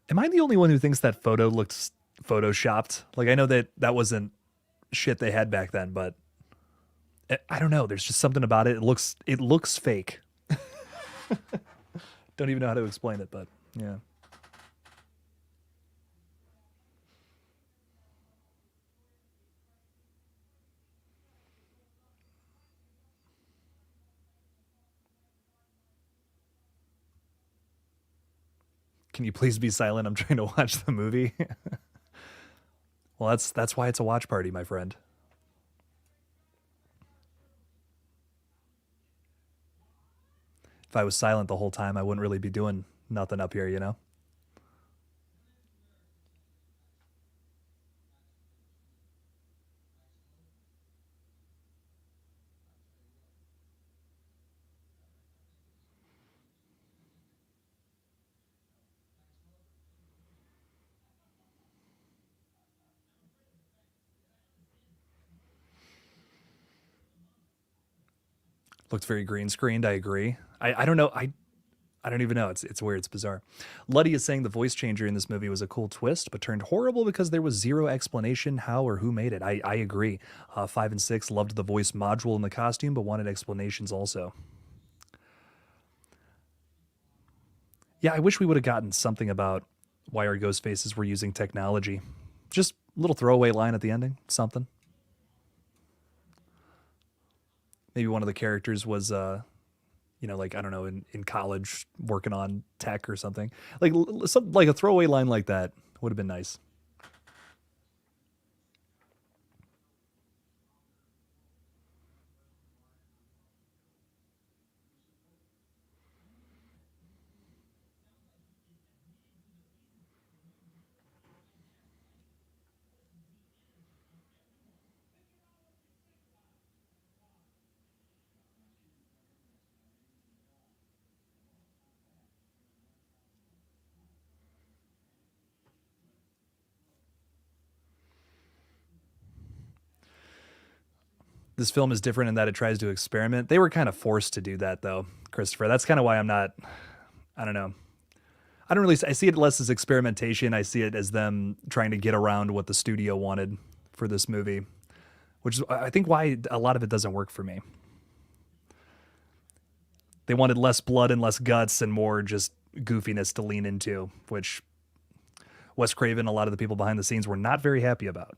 Am I the only one who thinks that photo looks photoshopped? Like I know that that wasn't shit they had back then, but I don't know. There's just something about it. It looks fake. Don't even know how to explain it, but yeah. Can you please be silent? I'm trying to watch the movie. Well, that's why it's a watch party, my friend. If I was silent the whole time, I wouldn't really be doing nothing up here, you know? Looked very green screened. I agree. I don't know. I don't even know. It's weird. It's bizarre. Luddy is saying the voice changer in this movie was a cool twist, but turned horrible because there was zero explanation how or who made it. I agree. 5 and 6 loved the voice module in the costume, but wanted explanations also. Yeah, I wish we would have gotten something about why our ghost faces were using technology. Just a little throwaway line at the ending. Something. Maybe one of the characters was like I don't know, in college working on tech or something. Something like a throwaway line like that would have been nice. This film is different in that it tries to experiment. They were kind of forced to do that though, Christopher. That's kind of why I'm not. I don't know. I don't really. I see it less as experimentation. I see it as them trying to get around what the studio wanted for this movie, which is I think why a lot of it doesn't work for me. They wanted less blood and less guts and more just goofiness to lean into, which Wes Craven, a lot of the people behind the scenes were not very happy about.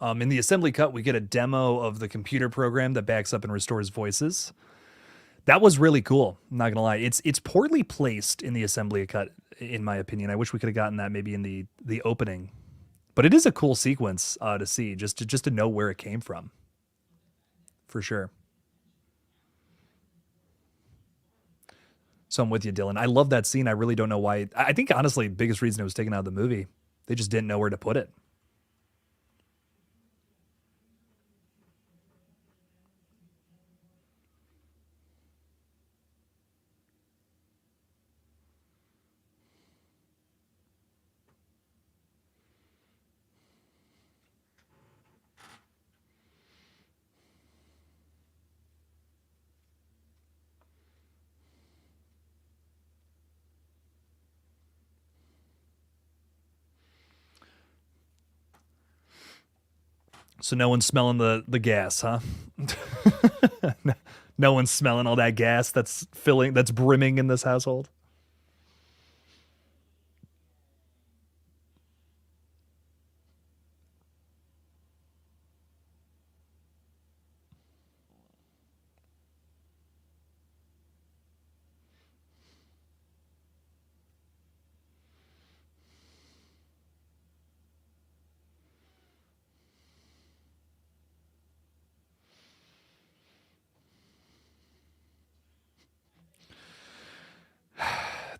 In the assembly cut, we get a demo of the computer program that backs up and restores voices. That was really cool. I'm not gonna lie, it's poorly placed in the assembly cut, in my opinion. I wish we could have gotten that maybe in the opening, but it is a cool sequence to see, just to know where it came from, for sure. So I'm with you, Dylan. I love that scene. I really don't know why. I think honestly, biggest reason it was taken out of the movie, they just didn't know where to put it. So no one's smelling the gas, huh? No one's smelling all that gas that's brimming in this household.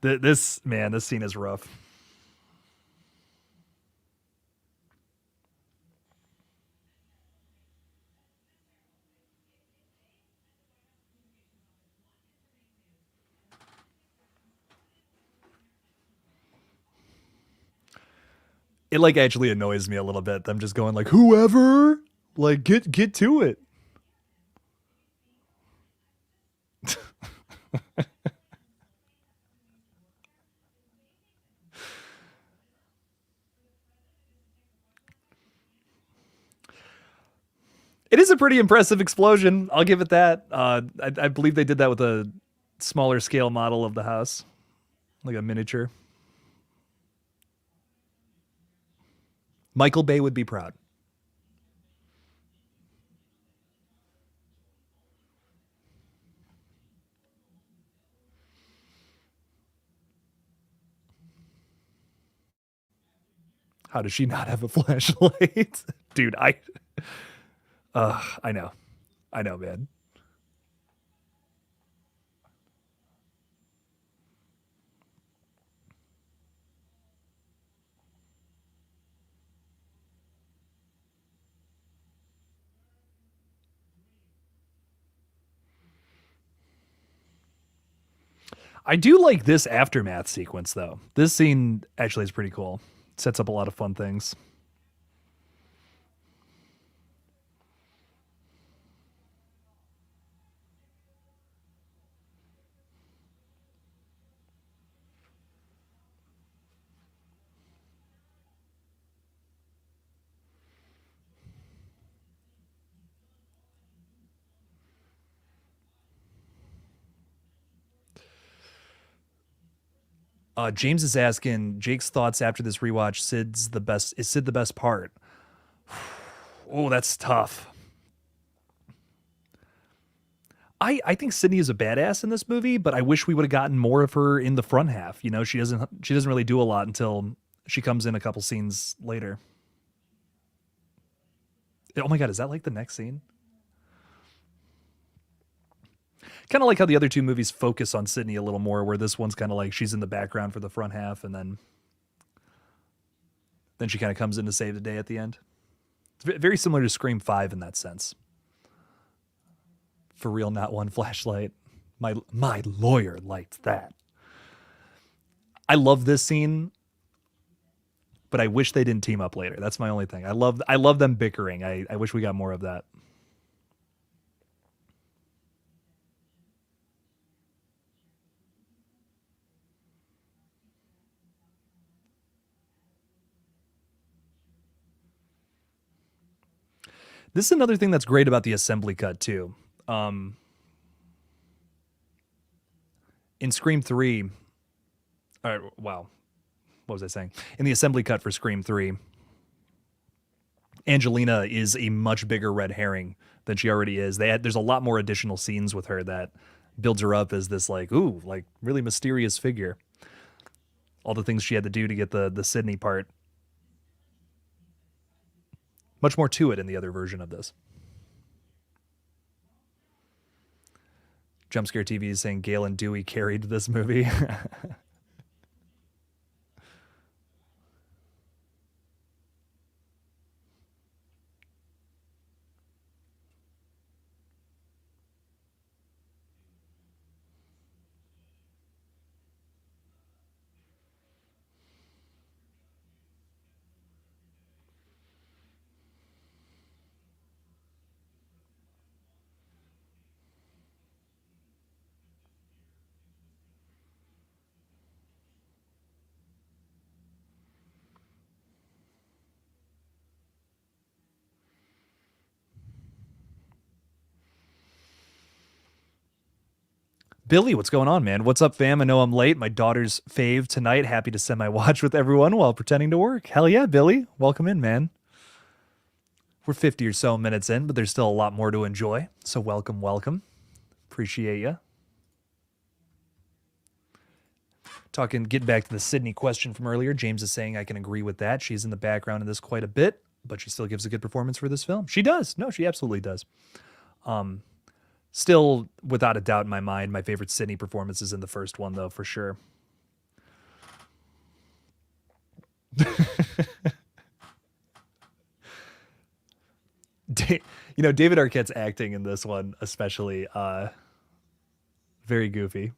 This man, this scene is rough. It like actually annoys me a little bit. Them just going like, whoever, like get to it. It is a pretty impressive explosion. I'll give it that. I believe they did that with a smaller scale model of the house, like a miniature. Michael Bay would be proud. How does she not have a flashlight? Dude, I know. I know, man. I do like this aftermath sequence though. This scene actually is pretty cool. Sets up a lot of fun things. James is asking Jake's thoughts after this rewatch. Sid's the best. Is Sid the best part? Oh, that's tough. I think Sydney is a badass in this movie, but I wish we would have gotten more of her in the front half. You know, she doesn't really do a lot until she comes in a couple scenes later. Oh my god, is that like the next scene? Kind of like how the other two movies focus on Sydney a little more, where this one's kind of like she's in the background for the front half, and then she kind of comes in to save the day at the end. It's very similar to Scream 5 in that sense. For real, not one flashlight. My lawyer liked that. I love this scene, but I wish they didn't team up later. That's my only thing. I love them bickering. I wish we got more of that. This is another thing that's great about the assembly cut too. Um, in Scream 3, wow, what was I saying? In the assembly cut for Scream 3, Angelina is a much bigger red herring than she already is. There's a lot more additional scenes with her that builds her up as this like, ooh, like really mysterious figure. All the things she had to do to get the Sydney part. Much more to it in the other version of this. Jumpscare TV is saying Gail and Dewey carried this movie. Billy, what's going on, man? What's up, fam? I know I'm late. My daughter's fave tonight. Happy to send my watch with everyone while pretending to work. Hell yeah, Billy. Welcome in, man. We're 50 or so minutes in, but there's still a lot more to enjoy. So welcome, welcome. Appreciate you. Getting back to the Sydney question from earlier. James is saying I can agree with that. She's in the background in this quite a bit, but she still gives a good performance for this film. She does. No, she absolutely does. Still, without a doubt in my mind, my favorite Sydney performance is in the first one, though, for sure. David Arquette's acting in this one, especially, very goofy.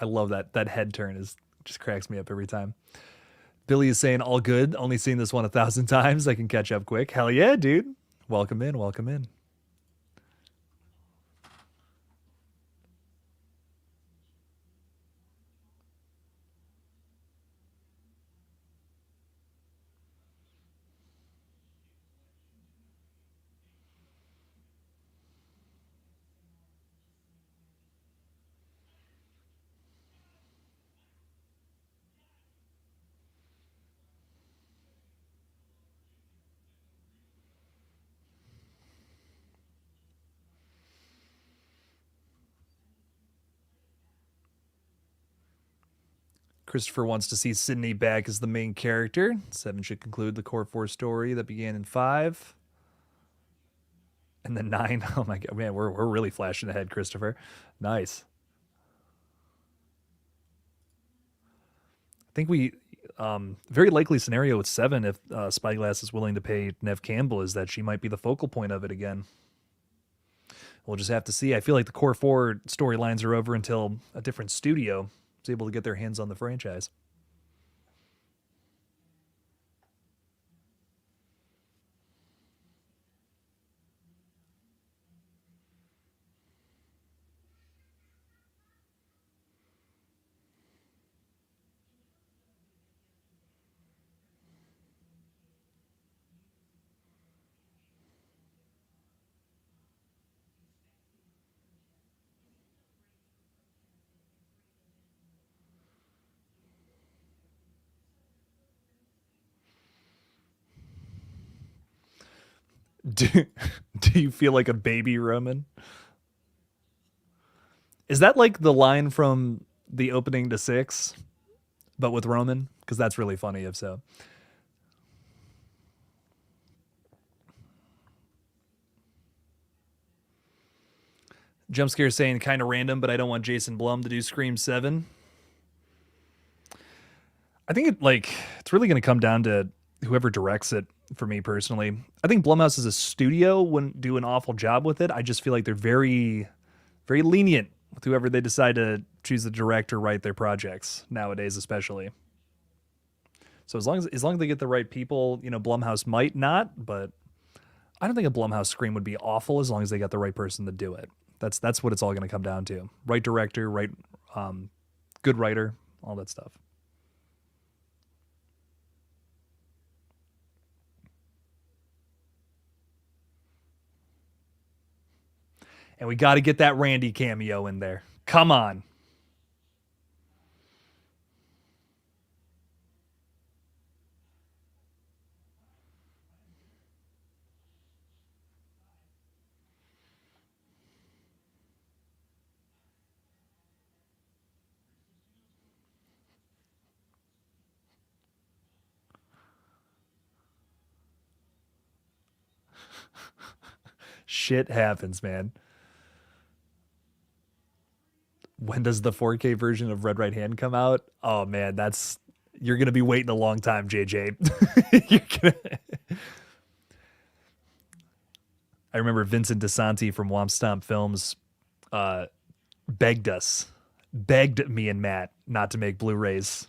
I love that head turn is just cracks me up every time. Billy is saying all good. Only seen this one 1,000 times. I can catch up quick. Hell yeah, dude. Welcome in. Welcome in. Christopher wants to see Sydney back as the main character. 7 should conclude the core 4 story that began in 5. And then 9. Oh my god, man, we're really flashing ahead, Christopher. Nice. I think Very likely scenario with Seven, if Spyglass is willing to pay Nev Campbell, is that she might be the focal point of it again. We'll just have to see. I feel like the core four storylines are over until a different studio is able to get their hands on the franchise. Do, do you feel like a baby, Roman? Is that like the line from the opening to Six, but with Roman? Because that's really funny if so. Jump scare saying kind of random, but I don't want Jason Blum to do Scream 7. I think it's really going to come down to whoever directs it for me personally. I think Blumhouse as a studio wouldn't do an awful job with it. I just feel like they're very lenient with whoever they decide to choose to direct or write their projects nowadays, especially. So as long as they get the right people, Blumhouse might not, but I don't think a Blumhouse Scream would be awful as long as they got the right person to do it. That's what it's all going to come down to. Right director, right good writer, all that stuff. And we got to get that Randy cameo in there. Come on. Shit happens, man. When does the 4K version of Red Right Hand come out? Oh man, that's you're gonna be waiting a long time, JJ. you're gonna... I remember Vincent DeSanti from Womp Stomp Films uh, begged me and Matt not to make Blu-rays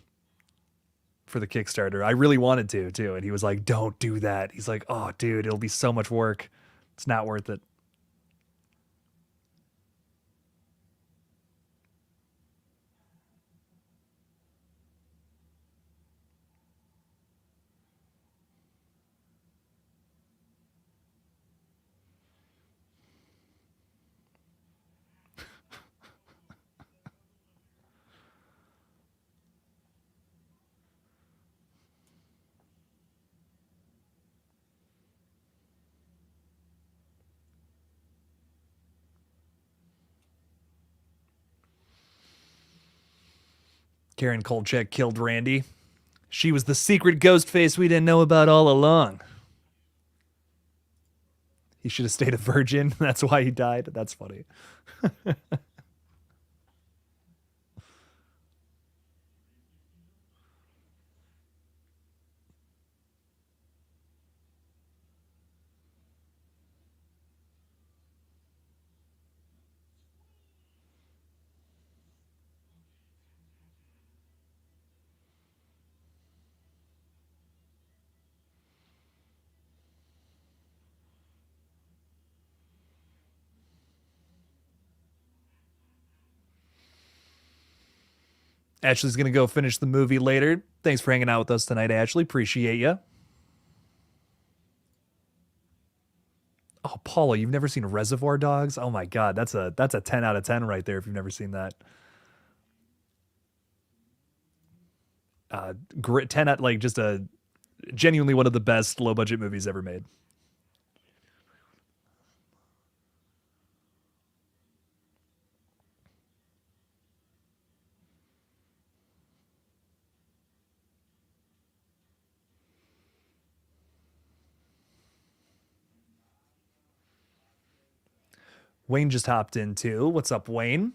for the Kickstarter. I really wanted to too, and he was like, "Don't do that." He's like, "Oh, dude, it'll be so much work. It's not worth it." Karen Kolchak killed Randy. She was the secret ghost face we didn't know about all along. He should have stayed a virgin. That's why he died. That's funny. Ashley's gonna go finish the movie later. Thanks for hanging out with us tonight, Ashley. Appreciate you. Oh, Paula, you've never seen Reservoir Dogs? Oh my God, that's a 10 out of 10 right there. If you've never seen that, great 10 at like just a genuinely one of the best low budget movies ever made. Wayne just hopped in too. What's up, Wayne?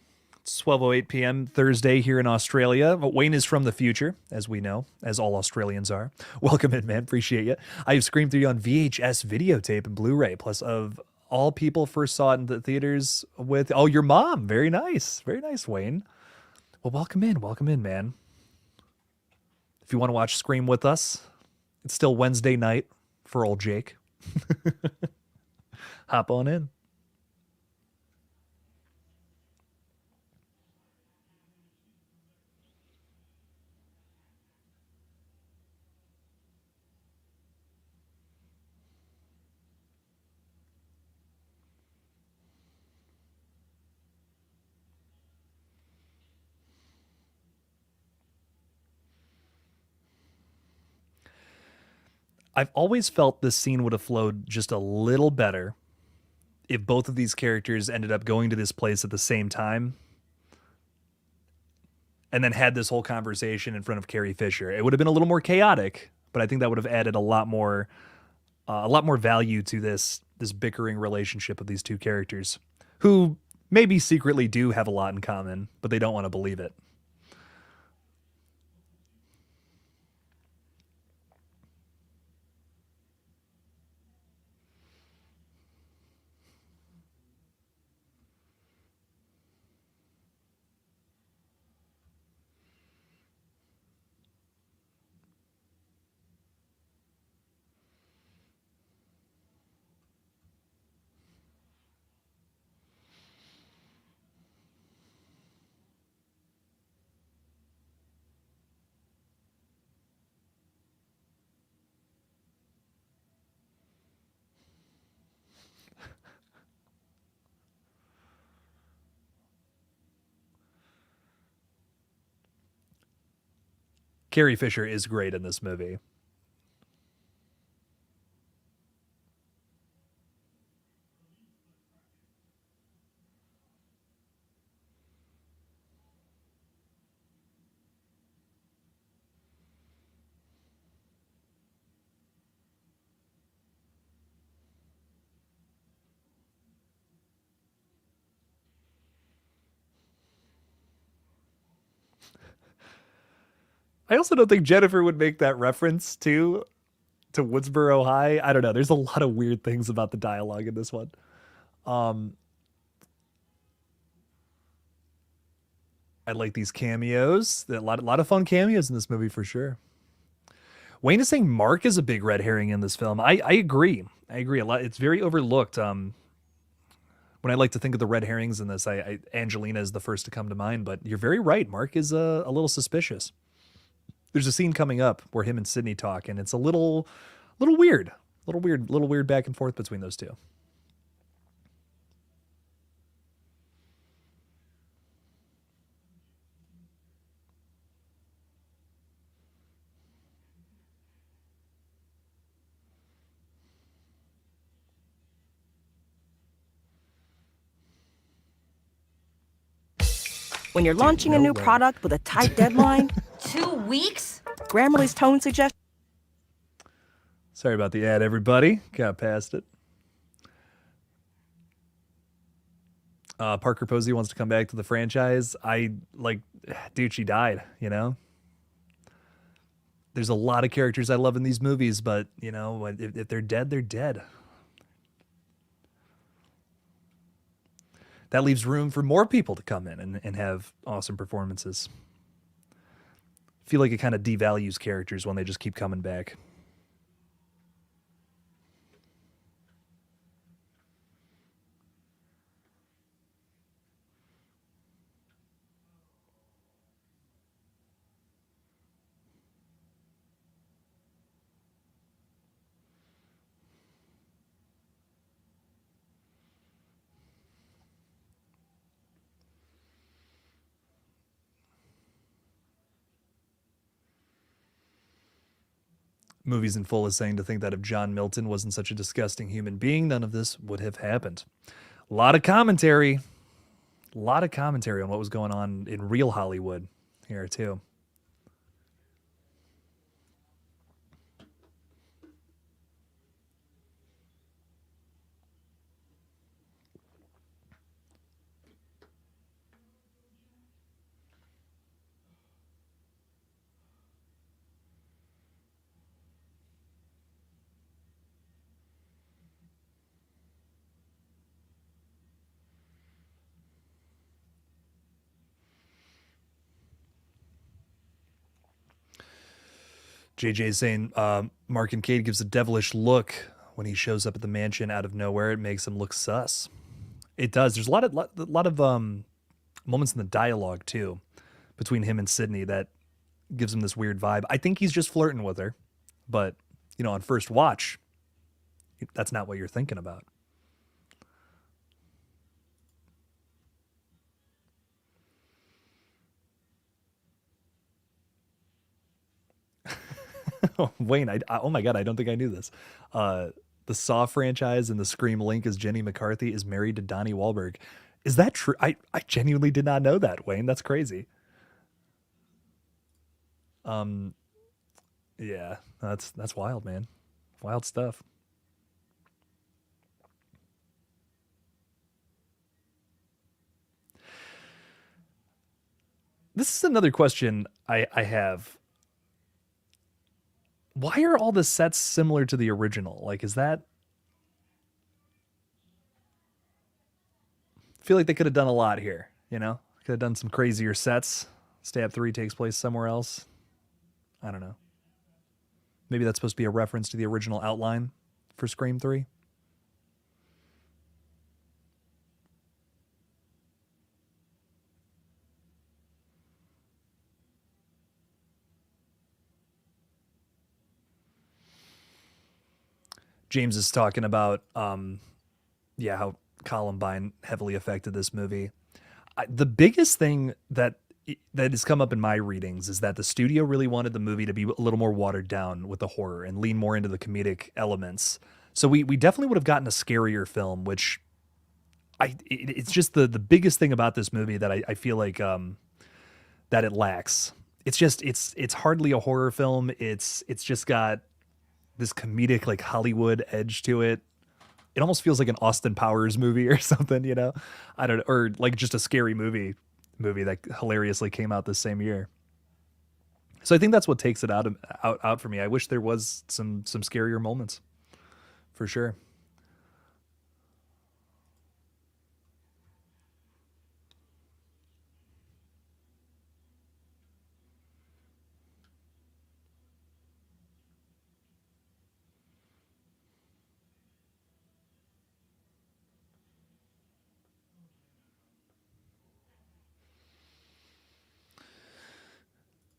It's 12:08 p.m. Thursday here in Australia. Wayne is from the future, as we know, as all Australians are. Welcome in, man. Appreciate you. I have Scream 3 on VHS videotape and Blu-ray, plus of all people first saw it in the theaters with, oh, your mom. Very nice. Very nice, Wayne. Well, welcome in. Welcome in, man. If you want to watch Scream with us, it's still Wednesday night for old Jake. Hop on in. I've always felt this scene would have flowed just a little better if both of these characters ended up going to this place at the same time and then had this whole conversation in front of Carrie Fisher. It would have been a little more chaotic, but I think that would have added a lot more value to this bickering relationship of these two characters who maybe secretly do have a lot in common, but they don't want to believe it. Carrie Fisher is great in this movie. I also don't think Jennifer would make that reference to Woodsboro High. I don't know. There's a lot of weird things about the dialogue in this one. Um, I like these cameos. A lot of fun cameos in this movie for sure. Wayne is saying Mark is a big red herring in this film. I agree. I agree a lot. It's very overlooked. When I like to think of the red herrings in this, Angelina is the first to come to mind. But you're very right. Mark is a little suspicious. There's a scene coming up where him and Sydney talk, and it's a little weird, little weird back and forth between those two. When you're launching a new product with a tight deadline, 2 weeks? Grammarly's tone suggests. Sorry about the ad, everybody. Got past it. Parker Posey wants to come back to the franchise. Dude, she died, you know? There's a lot of characters I love in these movies, but, you know, if they're dead, they're dead. That leaves room for more people to come in and have awesome performances. I feel like it kind of devalues characters when they just keep coming back. Movies in Full is saying to think that if John Milton wasn't such a disgusting human being, none of this would have happened. A lot of commentary. A lot of commentary on what was going on in real Hollywood here, too. JJ's saying Mark and Cade gives a devilish look when he shows up at the mansion out of nowhere. It makes him look sus. It does. There's a lot of moments in the dialogue too between him and Sydney that gives him this weird vibe. I think he's just flirting with her, but on first watch, that's not what you're thinking about. Wayne, oh my god, I don't think I knew this. The Saw franchise and the Scream link is Jenny McCarthy is married to Donnie Wahlberg. Is that true? I genuinely did not know that, Wayne. That's crazy. Um, yeah, that's wild, man. Wild stuff. This is another question I have. Why are all the sets similar to the original? Like, is that? I feel like they could have done a lot here. Could have done some crazier sets. Stab 3 takes place somewhere else. I don't know. Maybe that's supposed to be a reference to the original outline for Scream 3. James is talking about, yeah, how Columbine heavily affected this movie. The biggest thing that has come up in my readings is that the studio really wanted the movie to be a little more watered down with the horror and lean more into the comedic elements. So we definitely would have gotten a scarier film, which it's just the biggest thing about this movie that I feel like that it lacks. It's hardly a horror film. It's just got this comedic like Hollywood edge to it. It almost feels like an Austin Powers movie or something. I don't know, or like just a scary movie that hilariously came out this same year. So I think that's what takes it out for me. I wish there was some scarier moments for sure.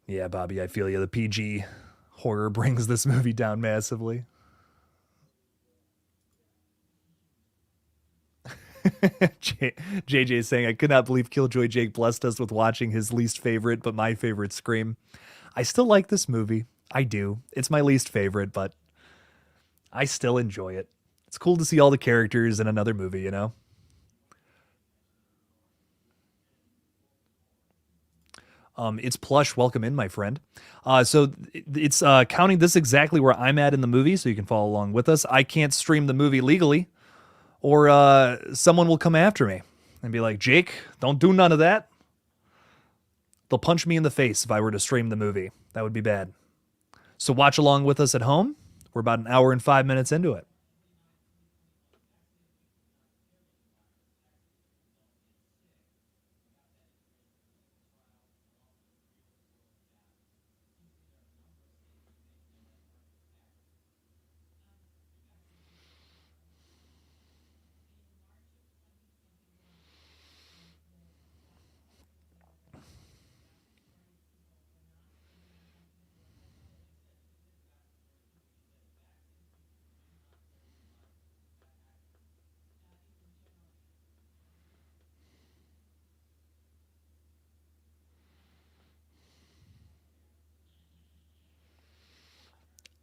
Yeah, Bobby, I feel you. The PG horror brings this movie down massively. JJ is saying, I could not believe Killjoy Jake blessed us with watching his least favorite, but my favorite Scream. I still like this movie. I do. It's my least favorite, but I still enjoy it. It's cool to see all the characters in another movie. It's plush. Welcome in, my friend. So it's counting this exactly where I'm at in the movie, so you can follow along with us. I can't stream the movie legally, or someone will come after me and be like, Jake, don't do none of that. They'll punch me in the face if I were to stream the movie. That would be bad. So watch along with us at home. We're about an hour and 5 minutes into it.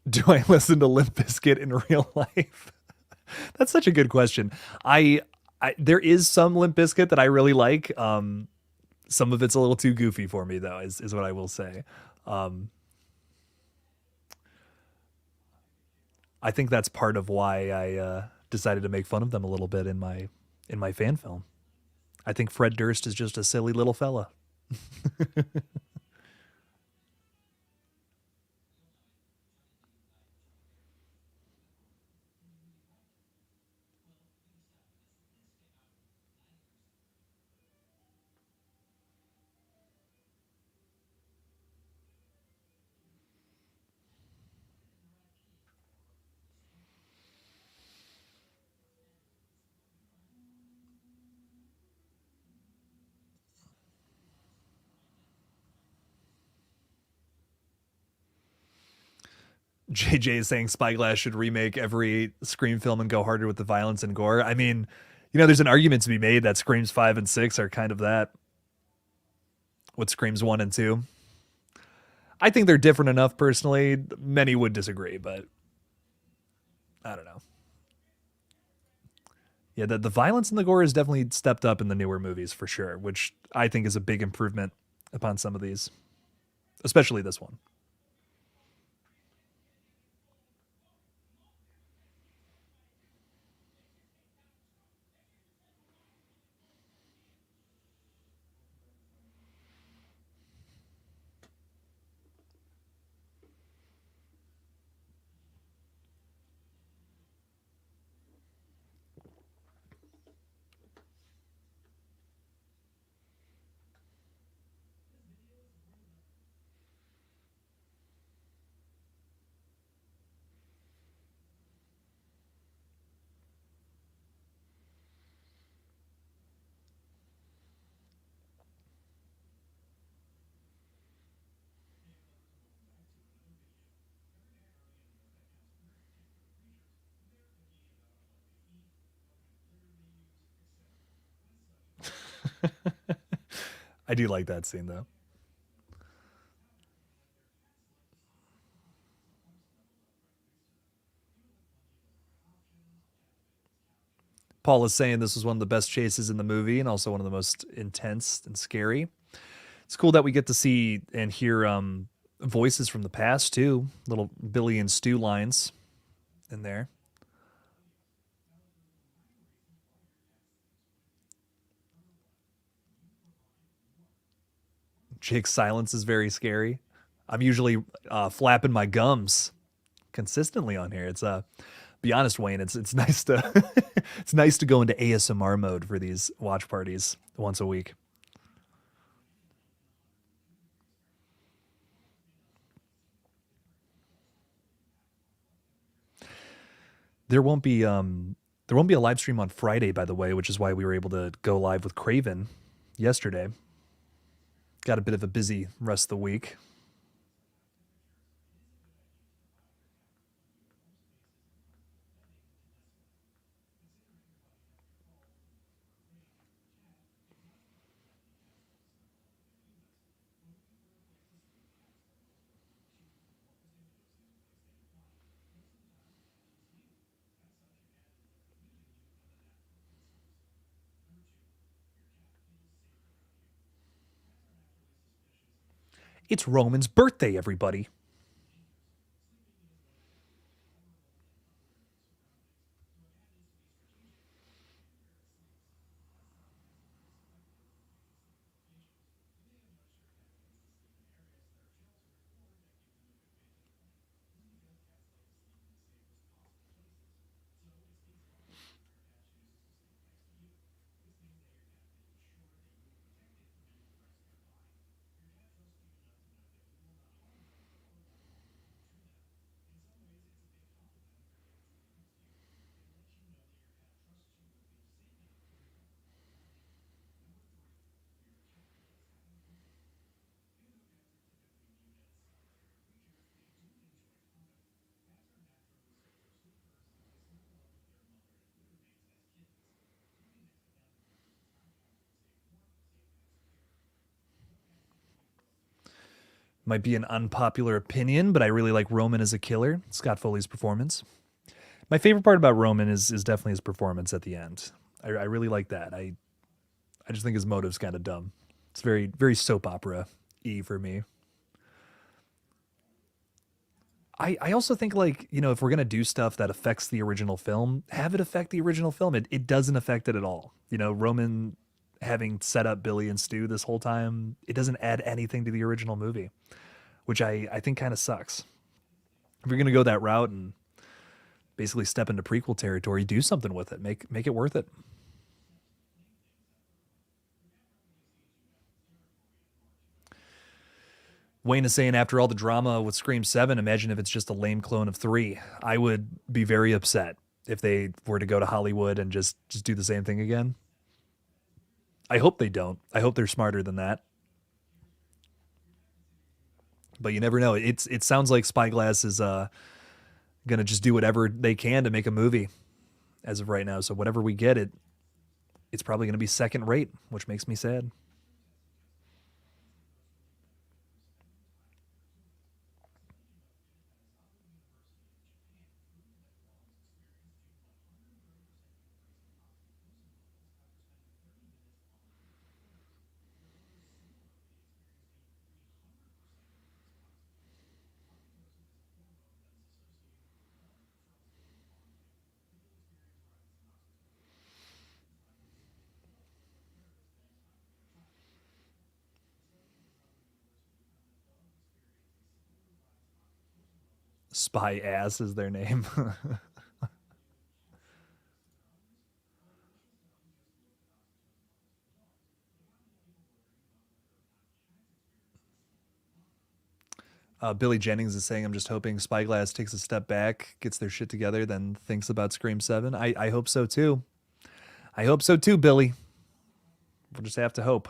Do I listen to Limp Bizkit in real life? That's such a good question. I, there is some Limp Bizkit that I really like. Some of it's a little too goofy for me, though, is what I will say. Um, I think that's part of why I decided to make fun of them a little bit in my fan film. I think Fred Durst is just a silly little fella. JJ is saying Spyglass should remake every Scream film and go harder with the violence and gore. I mean, you know, there's an argument to be made that Screams 5 and 6 are kind of that. With Screams 1 and 2. I think they're different enough personally. Many would disagree, but I don't know. Yeah, the violence and the gore is definitely stepped up in the newer movies for sure, which I think is a big improvement upon some of these, especially this one. I do like that scene though. Paul is saying this was one of the best chases in the movie and also one of the most intense and scary. It's cool that we get to see and hear voices from the past too. Little Billy and Stu lines in there. Jake's silence is very scary. I'm usually flapping my gums consistently on here. It's be honest, Wayne. It's nice to it's nice to go into ASMR mode for these watch parties once a week. There won't be a live stream on Friday, by the way, which is why we were able to go live with Craven yesterday. Got a bit of a busy rest of the week. It's Roman's birthday, everybody. Might be an unpopular opinion, but I really like Roman as a killer. Scott Foley's performance. My favorite part about Roman is definitely his performance at the end. I really like that. I just think his motive's kind of dumb. It's very soap opera e for me. I also think like, you know, if we're gonna do stuff that affects the original film, have it affect the original film. It doesn't affect it at all. You know, Roman having set up Billy and Stu this whole time, it doesn't add anything to the original movie, which I think kind of sucks. If you're gonna go that route and basically step into prequel territory, do something with it. Make it worth it. Wayne is saying after all the drama with Scream 7, imagine if it's just a lame clone of 3. I would be very upset if they were to go to Hollywood and just do the same thing again. I hope they don't. I hope they're smarter than that. But you never know. It sounds like Spyglass is Gonna just do whatever they can to make a movie as of right now. So whatever we get, it's probably gonna be second rate, which makes me sad. Spy Ass is their name. Billy Jennings is saying, I'm just hoping Spyglass takes a step back, gets their shit together, then thinks about Scream 7. I hope so too. I hope so too, Billy. We'll just have to hope.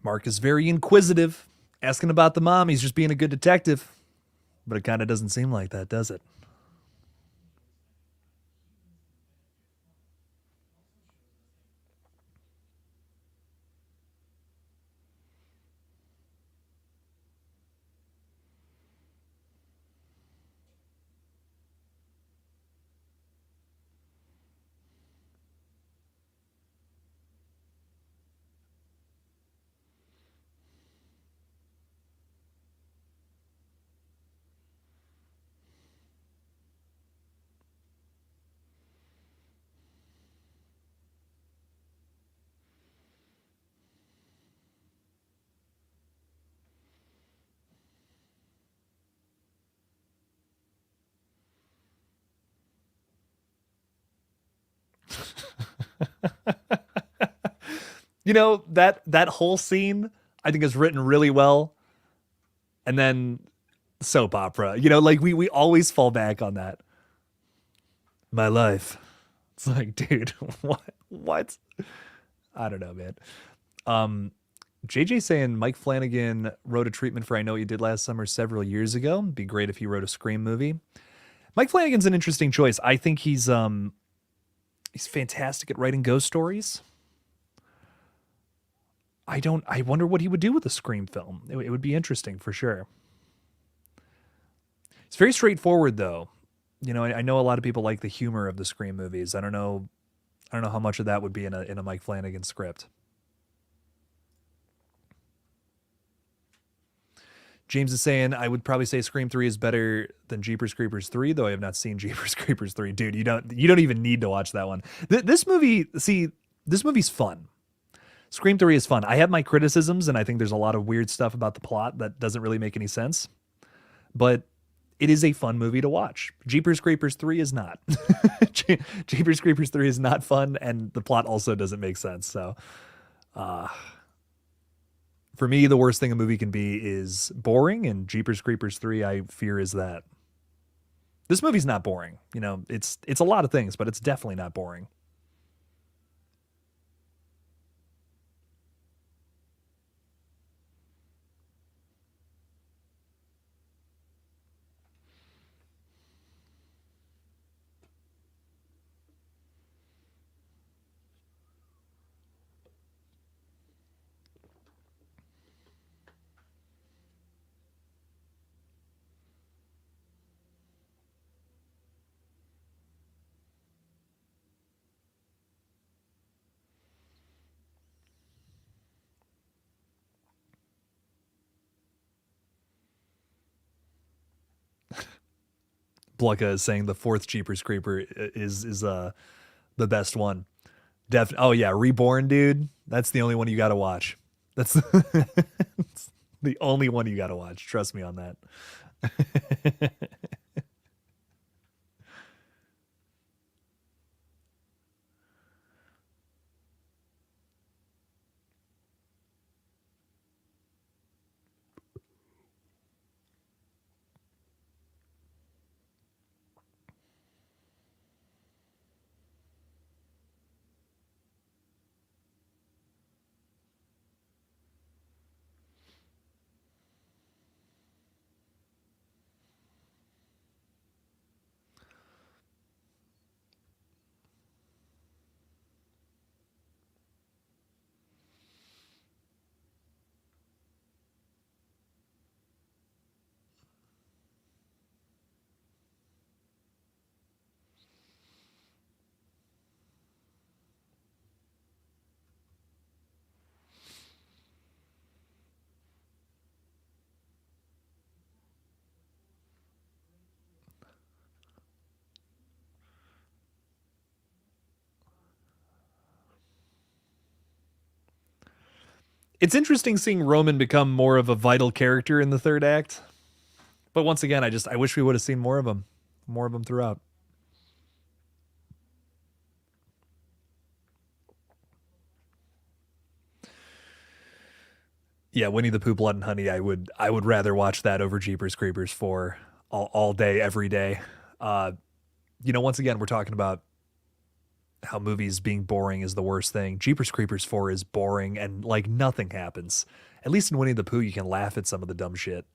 Mark is very inquisitive, asking about the mom. He's just being a good detective. But it kind of doesn't seem like that, does it? You know, that whole scene I think is written really well. And then soap opera. You know, like we always fall back on that. My life. It's like, dude, what? What? I don't know, man. Um, JJ saying Mike Flanagan wrote a treatment for I Know What You Did Last Summer several years ago. It'd be great if he wrote a Scream movie. Mike Flanagan's an interesting choice. I think he's fantastic at writing ghost stories. I wonder what he would do with a Scream film. It would be interesting for sure. It's very straightforward though. You know, I know a lot of people like the humor of the Scream movies. I don't know how much of that would be in a Mike Flanagan script. James is saying I would probably say Scream 3 is better than Jeepers Creepers 3, though I have not seen Jeepers Creepers 3. Dude, you don't even need to watch that one. This movie, see, this movie's fun. Scream 3 is fun. I have my criticisms, and I think there's a lot of weird stuff about the plot that doesn't really make any sense. But it is a fun movie to watch. Jeepers Creepers 3 is not. Jeepers Creepers 3 is not fun, and the plot also doesn't make sense. So, for me, the worst thing a movie can be is boring, and Jeepers Creepers 3, I fear, is that. This movie's not boring. You know, it's a lot of things, but it's definitely not boring. Blucka is saying the fourth Jeepers Creeper is the best one. Oh yeah, Reborn, dude. That's the only one you got to watch. That's it's the only one you got to watch. Trust me on that. It's interesting seeing Roman become more of a vital character in the third act. But once again, I wish we would have seen more of him throughout. Yeah, Winnie the Pooh, Blood and Honey. I would rather watch that over Jeepers Creepers for all day, every day. Uh, Once again, we're talking about how movies being boring is the worst thing. Jeepers Creepers 4 is boring and like nothing happens. At least in Winnie the Pooh, you can laugh at some of the dumb shit.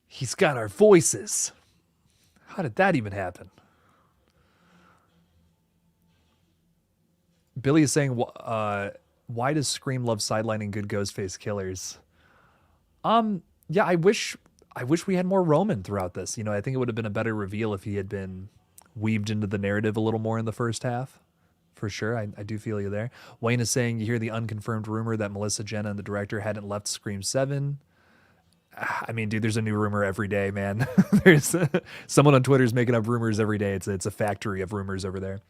He's got our voices. How did that even happen? Billy is saying, why does Scream love sidelining good Ghostface killers? Yeah, I wish we had more Roman throughout this. I think it would have been a better reveal if he had been weaved into the narrative a little more in the first half. For sure, I do feel you there. Wayne is saying you hear the unconfirmed rumor that Melissa Jenna and the director hadn't left Scream 7. I mean, dude, there's a new rumor every day, man. There's someone on Twitter is making up rumors every day. It's a factory of rumors over there.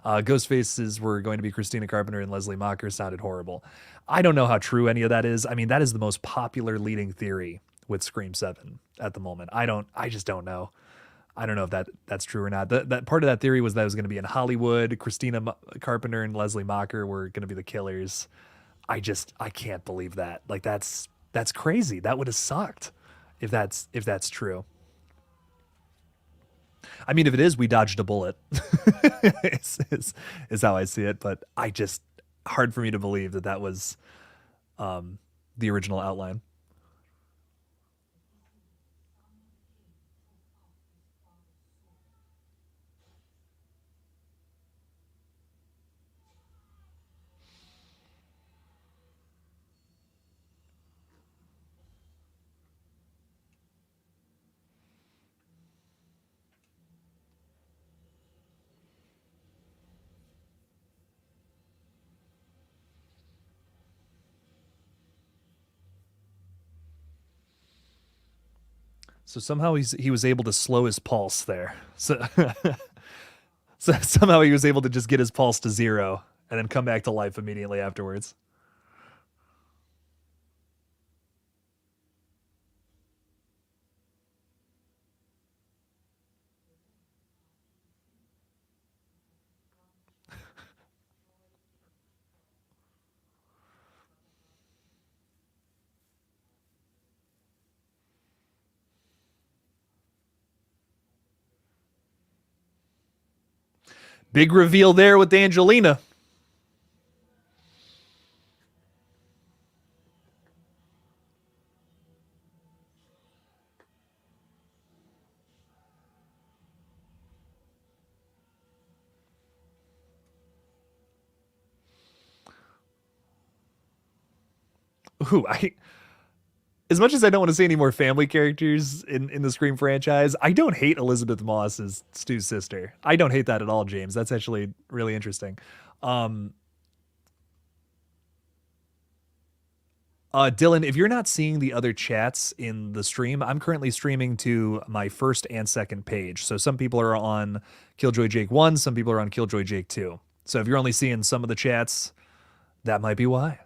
Ghostfaces were going to be Christina Carpenter and Leslie Mocker. Sounded horrible. I don't know how true any of that is. I mean, that is the most popular leading theory with Scream 7 at the moment. I just don't know. I don't know if that's true or not. That part of that theory was that it was going to be in Hollywood. Carpenter and Leslie Mocker were going to be the killers. I can't believe that. Like that's crazy. That would have sucked if that's true. I mean, if it is, we dodged a bullet. is how I see it. But I just hard for me to believe that was the original outline. So somehow he was able to slow his pulse there. So somehow he was able to just get his pulse to zero and then come back to life immediately afterwards. Big reveal there with Angelina. Ooh, as much as I don't want to see any more family characters in the Scream franchise, I don't hate Elizabeth Moss as Stu's sister. I don't hate that at all, James. That's actually really interesting. Um, Dylan, if you're not seeing the other chats in the stream, I'm currently streaming to my first and second page. So some people are on Killjoy Jake 1, some people are on Killjoy Jake 2. So if you're only seeing some of the chats, that might be why.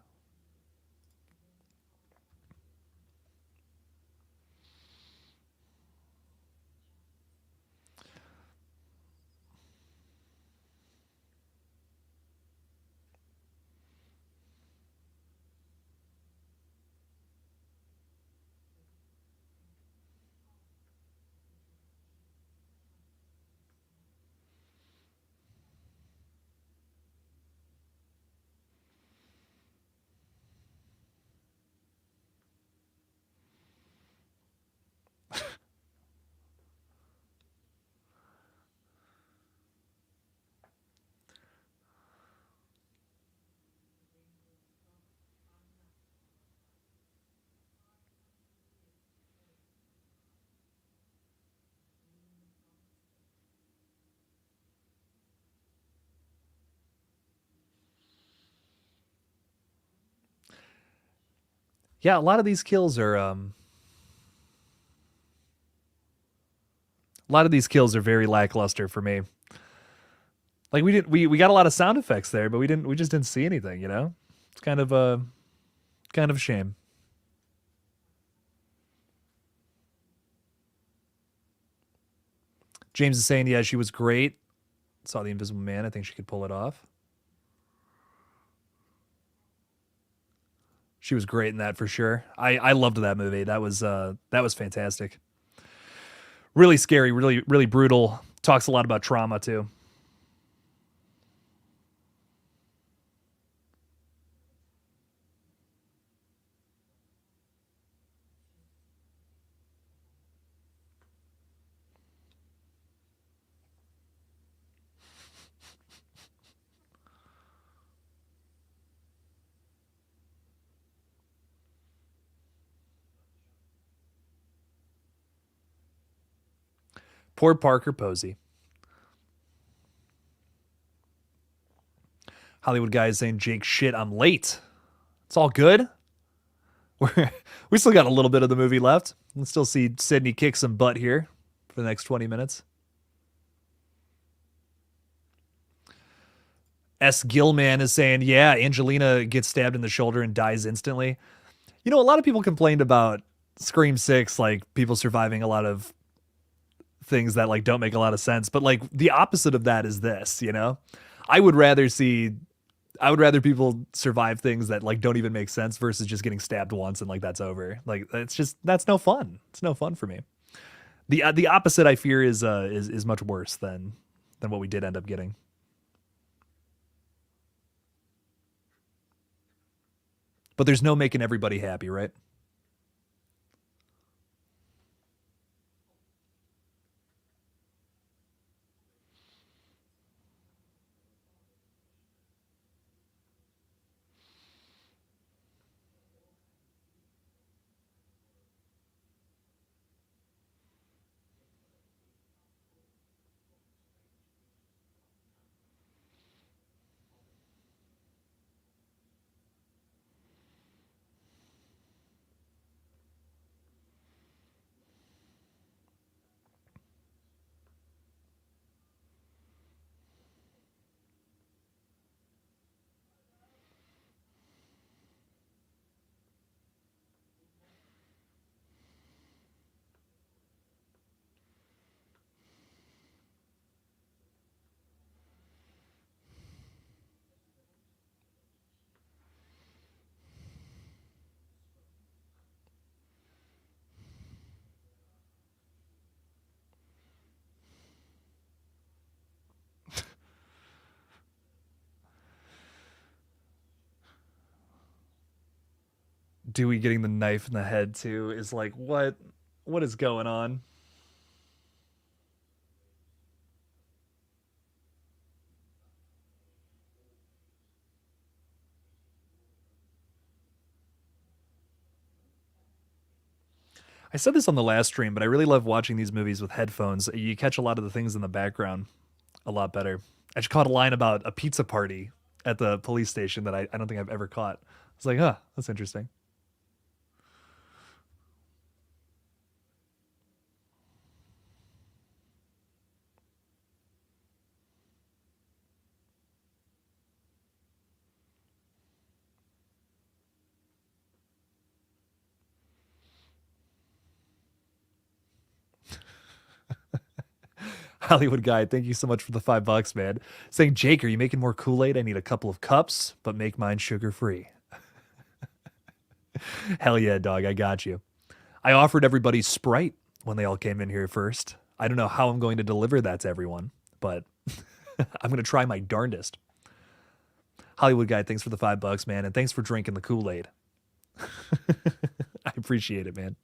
Yeah, a lot of these kills are a lot of these kills are very lackluster for me. Like we got a lot of sound effects there, but we just didn't see anything, you know? It's kind of a shame. James is saying, yeah, she was great. Saw the Invisible Man. I think she could pull it off. She was great in that for sure. I loved that movie. That was fantastic. Really scary, really brutal. Talks a lot about trauma too. Poor Parker Posey. Hollywood guy is saying, Jake, shit, I'm late. It's all good. We still got a little bit of the movie left. Let's still see Sydney kick some butt here for the next 20 minutes. S. Gillman is saying, yeah, Angelina gets stabbed in the shoulder and dies instantly. You know, a lot of people complained about Scream 6, like people surviving a lot of things that like don't make a lot of sense. But like the opposite of that is this, you know? I would rather see I would rather people survive things that like don't even make sense versus just getting stabbed once and like that's over. Like that's no fun. It's no fun for me. The opposite I fear is much worse than what we did end up getting. But there's no making everybody happy, right? Dewey getting the knife in the head too is like what is going on? I said this on the last stream, but I really love watching these movies with headphones. You catch a lot of the things in the background a lot better. I just caught a line about a pizza party at the police station that I don't think I've ever caught. I was like, huh, that's interesting. Hollywood guy, thank you so much for the $5, man. Saying, Jake, are you making more Kool-Aid? I need a couple of cups, but make mine sugar-free. Hell yeah, dog, I got you. I offered everybody Sprite when they all came in here first. I don't know how I'm going to deliver that to everyone, but I'm going to try my darndest. Hollywood guy, thanks for the $5, man, and thanks for drinking the Kool-Aid. I appreciate it, man.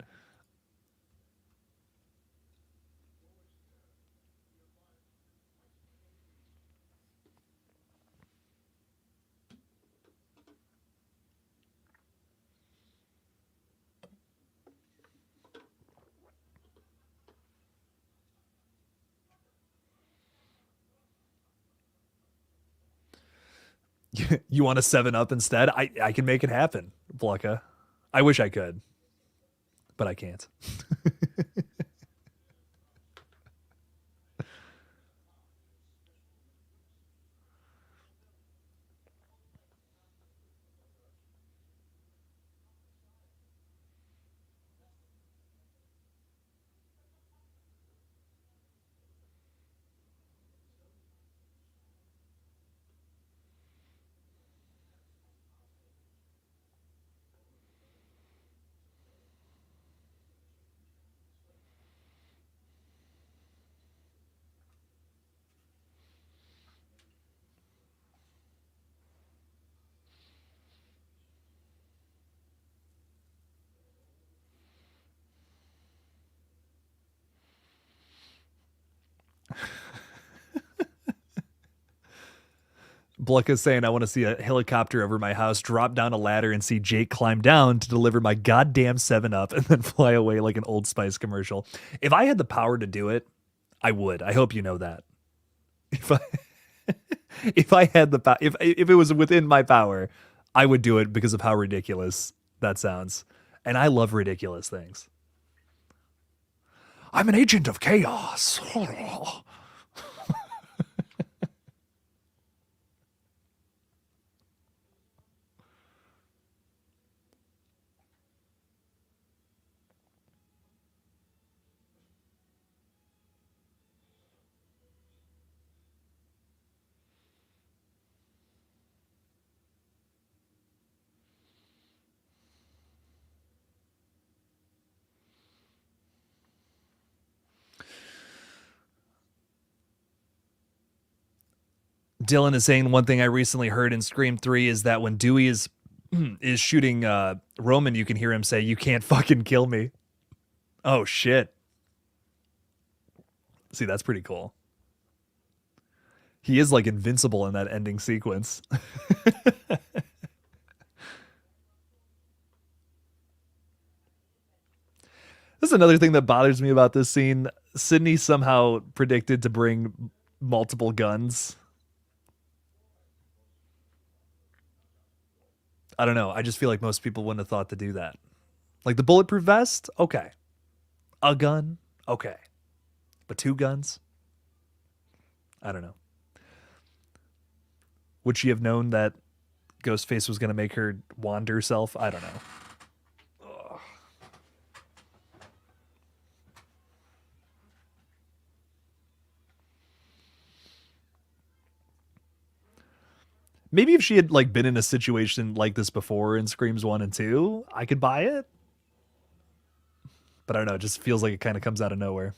You want a 7-Up instead? I can make it happen, Blucka. I wish I could, but I can't. Blucka's saying I want to see a helicopter over my house, drop down a ladder, and see Jake climb down to deliver my goddamn 7-Up and then fly away like an Old Spice commercial. If I had the power to do it, I would. I hope you know that. If I if I had the if it was within my power, I would do it because of how ridiculous that sounds. And I love ridiculous things. I'm an agent of chaos. Dylan is saying one thing I recently heard in Scream 3 is that when Dewey is shooting Roman, you can hear him say, "You can't fucking kill me." Oh shit. See, that's pretty cool. He is like invincible in that ending sequence. This is another thing that bothers me about this scene. Sydney somehow predicted to bring multiple guns. I don't know. I just feel like most people wouldn't have thought to do that. Like the bulletproof vest, okay. A gun, okay. But 2 guns? I don't know. Would she have known that Ghostface was going to make her wand herself? I don't know. Ugh. Maybe if she had like been in a situation like this before in Screams 1 and 2, I could buy it. But I don't know, it just feels like it kind of comes out of nowhere.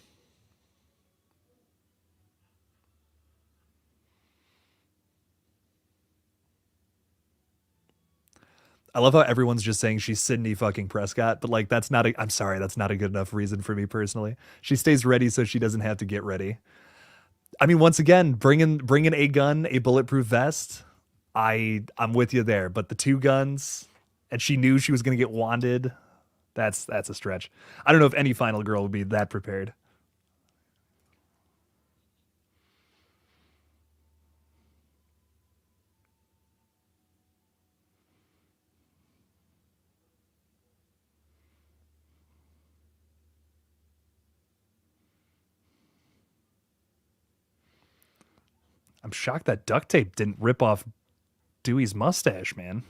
I love how everyone's just saying she's Sydney fucking Prescott, but like that's not a I'm sorry, that's not a good enough reason for me personally. She stays ready so she doesn't have to get ready. I mean, once again, bring in a gun, a bulletproof vest. I'm with you there, but the 2 guns, and she knew she was gonna get wanded. That's a stretch. I don't know if any final girl would be that prepared. I'm shocked that duct tape didn't rip off Dewey's mustache, man.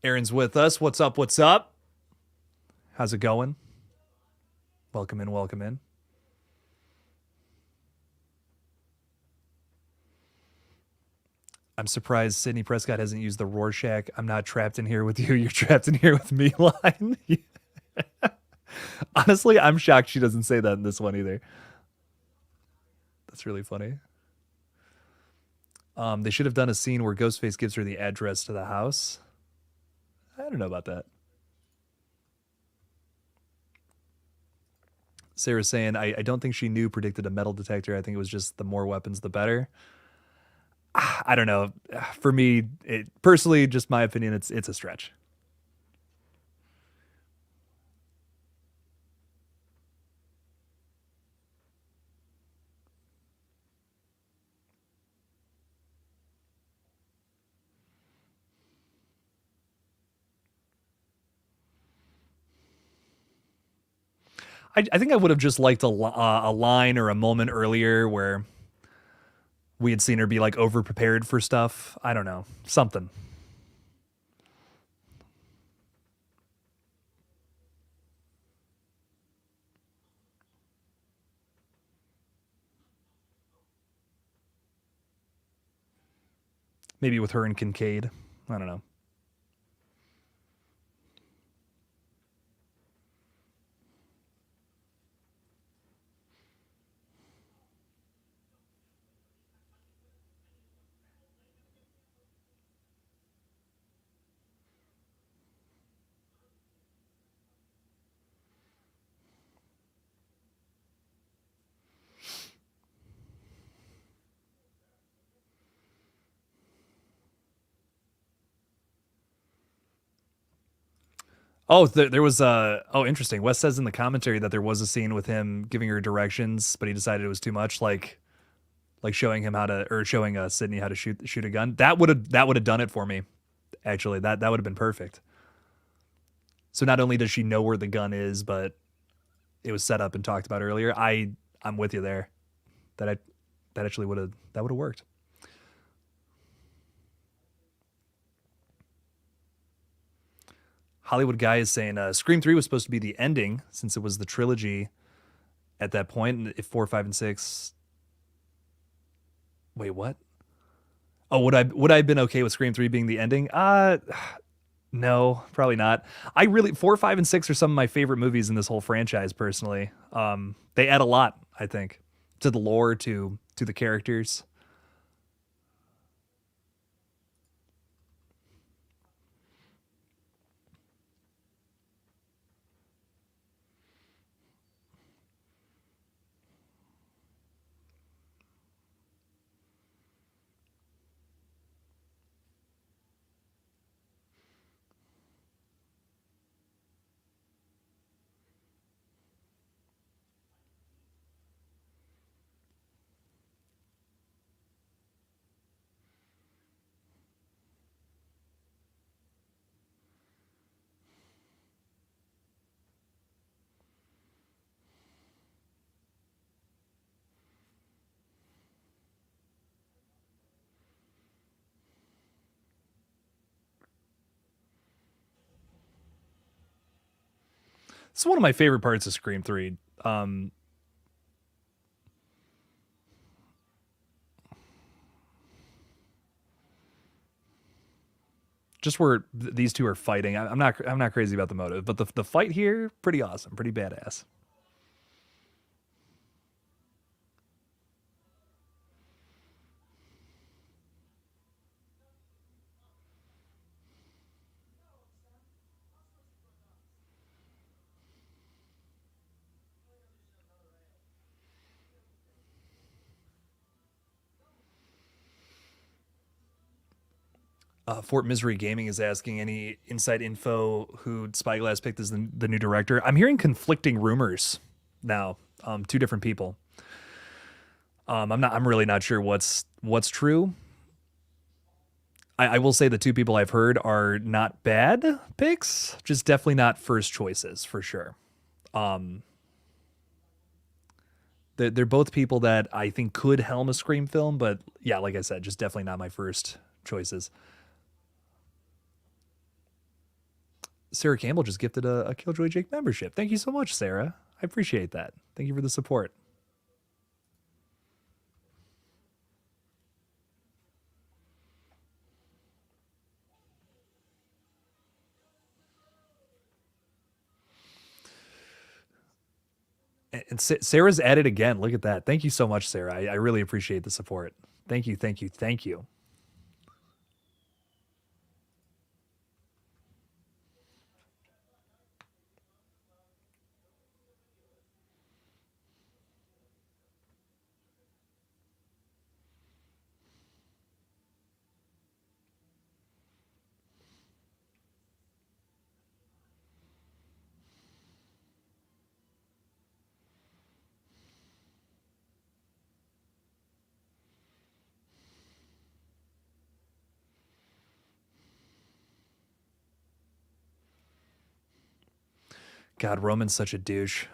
Aaron's with us. What's up? What's up? How's it going? Welcome in. Welcome in. I'm surprised Sydney Prescott hasn't used the Rorschach "I'm not trapped in here with you, you're trapped in here with me" line. Honestly, I'm shocked she doesn't say that in this one either. That's really funny. They should have done a scene where Ghostface gives her the address to the house. I don't know about that. Sarah's saying, I don't think she knew predicted a metal detector. I think it was just the more weapons, the better. I don't know. For me, personally, just my opinion, it's a stretch. I think I would have just liked a line or a moment earlier where we had seen her be like over prepared for stuff. I don't know. Something. Maybe with her and Kincaid. I don't know. Oh, there was a. Oh, interesting. Wes says in the commentary that there was a scene with him giving her directions, but he decided it was too much. Like showing him how to, or showing Sydney how to shoot a gun. That would have done it for me. Actually, that would have been perfect. So not only does she know where the gun is, but it was set up and talked about earlier. I'm with you there. That I that actually would have worked. Hollywood Guy is saying Scream 3 was supposed to be the ending since it was the trilogy at that point. And if 4, 5, and 6. Wait, what? Oh, would I have been okay with Scream 3 being the ending? No, probably not. I really 4, 5, and 6 are some of my favorite movies in this whole franchise, personally. They add a lot, I think, to the lore, to the characters. It's one of my favorite parts of Scream 3. just where these two are fighting. I'm not crazy about the motive, but the fight here, pretty awesome, pretty badass. Fort Misery Gaming is asking any inside info who Spyglass picked as the new director. I'm hearing conflicting rumors now. Two different people. I'm really not sure what's true. I will say the two people I've heard are not bad picks, just definitely not first choices for sure. Um, they're both people that I think could helm a Scream film, but yeah, like I said, just definitely not my first choices. Sarah Campbell just gifted a Killjoy Jake membership. Thank you so much, Sarah. I appreciate that. Thank you for the support. And Sarah's at it again. Look at that. Thank you so much, Sarah. I really appreciate the support. Thank you, thank you, thank you. God, Roman's such a douche.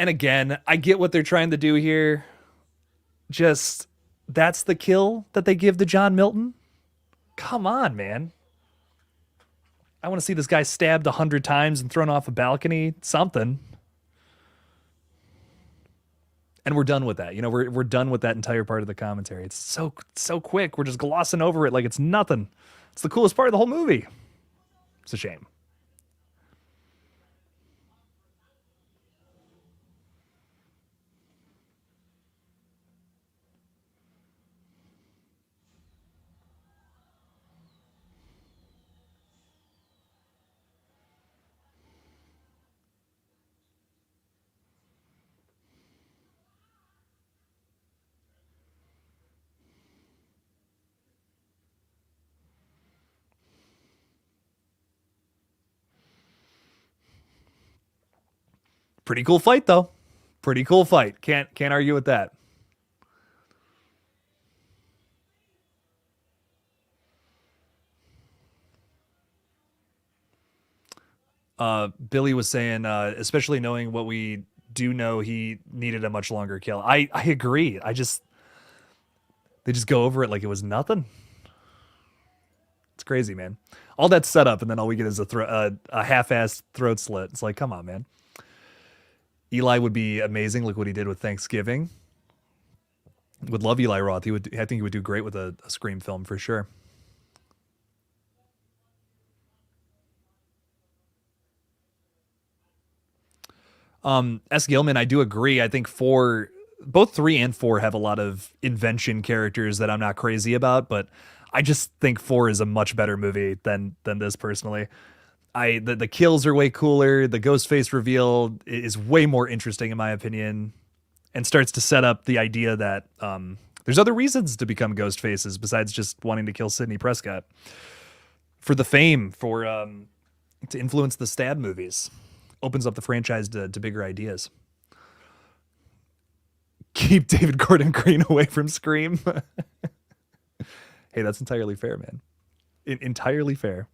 And again, I get what they're trying to do here. Just that's the kill that they give to John Milton. Come on, man. I want to see this guy stabbed 100 times and thrown off a balcony. Something. And we're done with that. We're done with that entire part of the commentary. It's so quick. We're just glossing over it like it's nothing. It's the coolest part of the whole movie. It's a shame. Pretty cool fight though. Pretty cool fight. Can't argue with that. Billy was saying, especially knowing what we do know, he needed a much longer kill. I agree. They just go over it like it was nothing. It's crazy, man. All that set up, and then all we get is a half-assed throat slit. It's like, come on, man. Eli would be amazing. Look what he did with Thanksgiving. Would love Eli Roth. I think he would do great with a Scream film for sure. S. Gilman, I do agree. I think both 3 and 4 have a lot of invention characters that I'm not crazy about, but I just think 4 is a much better movie than this personally. The kills are way cooler. The Ghostface reveal is way more interesting in my opinion, and starts to set up the idea that there's other reasons to become Ghostfaces besides just wanting to kill Sidney Prescott. For the fame, to influence the Stab movies, opens up the franchise to bigger ideas. Keep David Gordon Green away from Scream. Hey, that's entirely fair, man. Entirely fair.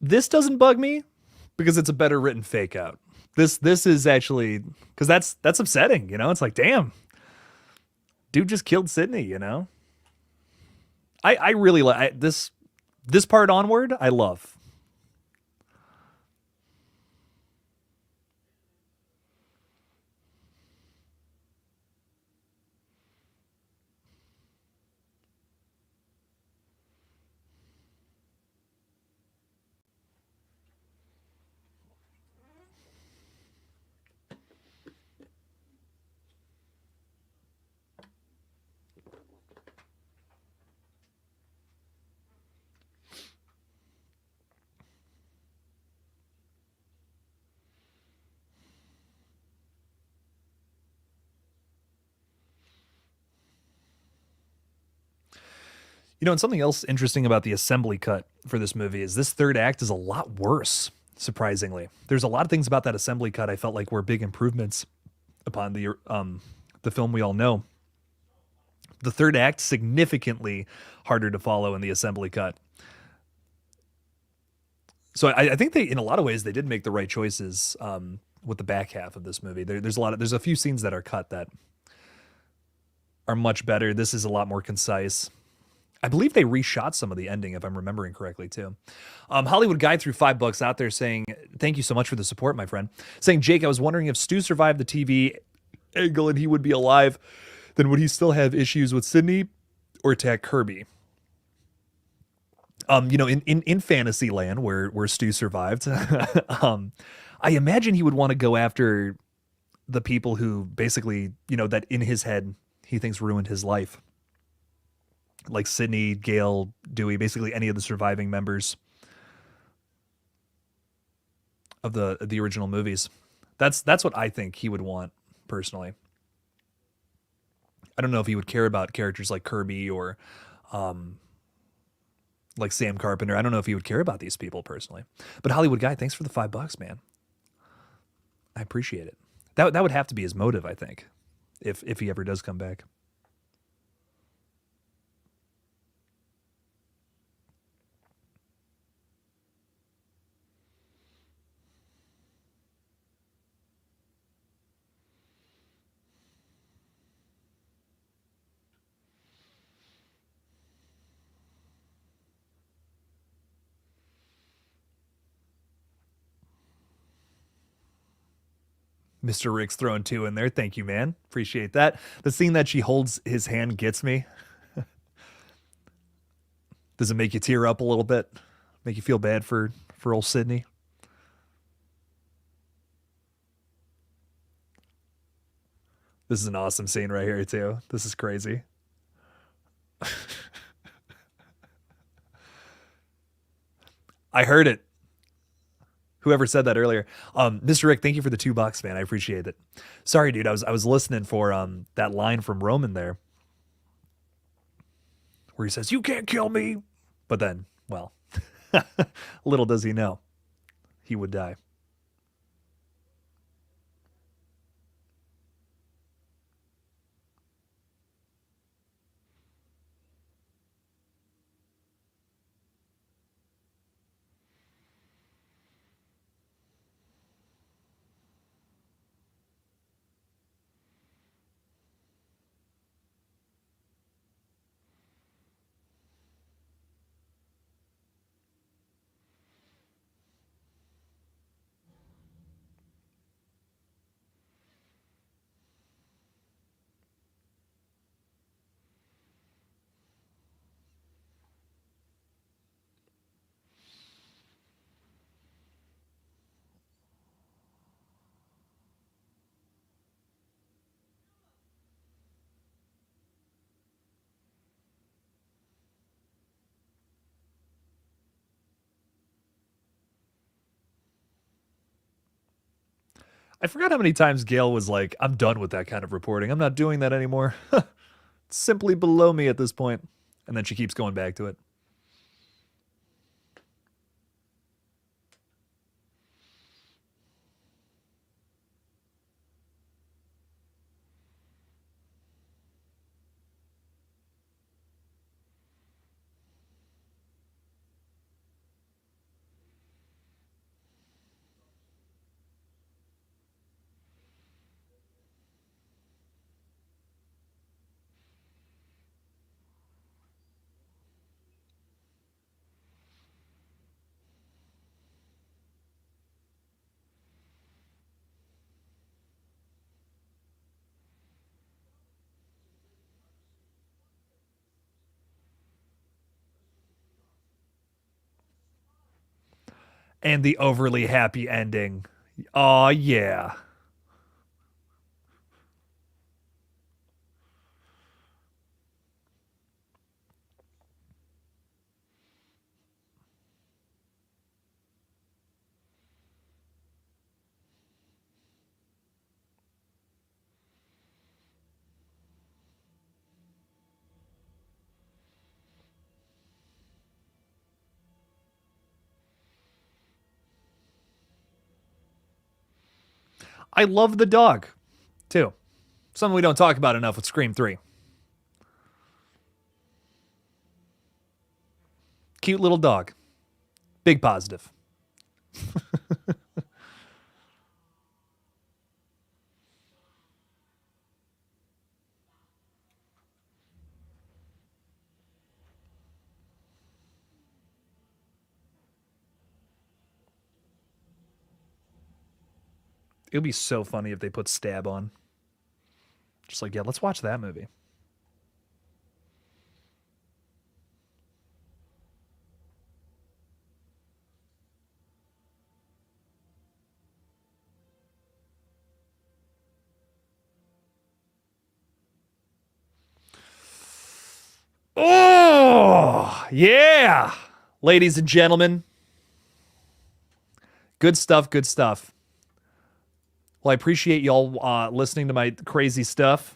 This doesn't bug me because it's a better written fake out. This is actually because that's upsetting, you know? It's like, damn, dude just killed Sydney, you know? I really like this part onward, I love. You know, and something else interesting about the assembly cut for this movie is this third act is a lot worse, surprisingly. There's a lot of things about that assembly cut I felt like were big improvements upon the film we all know. The third act significantly harder to follow in the assembly cut. So I think they, in a lot of ways, they did make the right choices with the back half of this movie. There's a few scenes that are cut that are much better. This is a lot more concise. I believe they reshot some of the ending, if I'm remembering correctly, too. Hollywood Guy threw $5 out there saying, "Thank you so much for the support, my friend." Saying, "Jake, I was wondering if Stu survived the TV angle and he would be alive, then would he still have issues with Sydney or attack Kirby?" You know, in Fantasyland where Stu survived, I imagine he would want to go after the people who basically, you know, that in his head he thinks ruined his life. Like Sydney, Gail, Dewey, basically any of the surviving members of the original movies. That's what I think he would want personally. I don't know if he would care about characters like Kirby or like Sam Carpenter. I don't know if he would care about these people personally. But Hollywood Guy, thanks for the $5, man. I appreciate it. That would have to be his motive, I think, if he ever does come back. Mr. Rick's throwing two in there. Thank you, man. Appreciate that. The scene that she holds his hand gets me. Does it make you tear up a little bit? Make you feel bad for old Sydney? This is an awesome scene right here too. This is crazy. I heard it. Whoever said that earlier. Mr. Rick, thank you for the $2, man. I appreciate it. Sorry, dude. I was listening for that line from Roman there, where he says, "You can't kill me." But then, well, little does he know, he would die. I forgot how many times Gail was like, I'm done with that kind of reporting. I'm not doing that anymore. It's simply below me at this point. And then she keeps going back to it. And the overly happy ending. Oh, yeah. I love the dog, too. Something we don't talk about enough with Scream 3. Cute little dog. Big positive. It would be so funny if they put Stab on. Just like, yeah, let's watch that movie. Oh, yeah. Ladies and gentlemen. Good stuff, good stuff. Well, I appreciate y'all listening to my crazy stuff.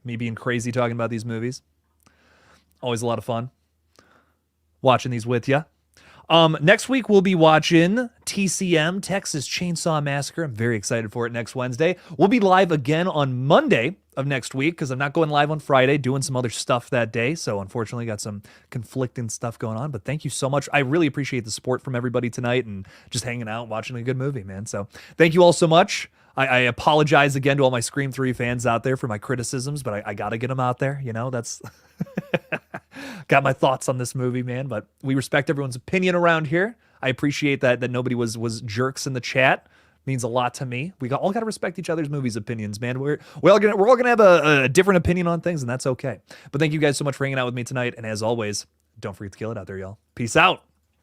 Me being crazy talking about these movies. Always a lot of fun watching these with you. Next week, we'll be watching TCM, Texas Chainsaw Massacre. I'm very excited for it next Wednesday. We'll be live again on Monday of next week because I'm not going live on Friday, doing some other stuff that day. So unfortunately, got some conflicting stuff going on. But thank you so much. I really appreciate the support from everybody tonight and just hanging out, watching a good movie, man. So thank you all so much. I apologize again to all my Scream 3 fans out there for my criticisms, but I got to get them out there. You know, that's... Got my thoughts on this movie, man, but we respect everyone's opinion around here. I appreciate that nobody was jerks in the chat. Means a lot to me. We all got to respect each other's movies' opinions, man. We're all gonna have a different opinion on things, and that's okay. But thank you guys so much for hanging out with me tonight. And as always, don't forget to kill it out there, y'all. Peace out.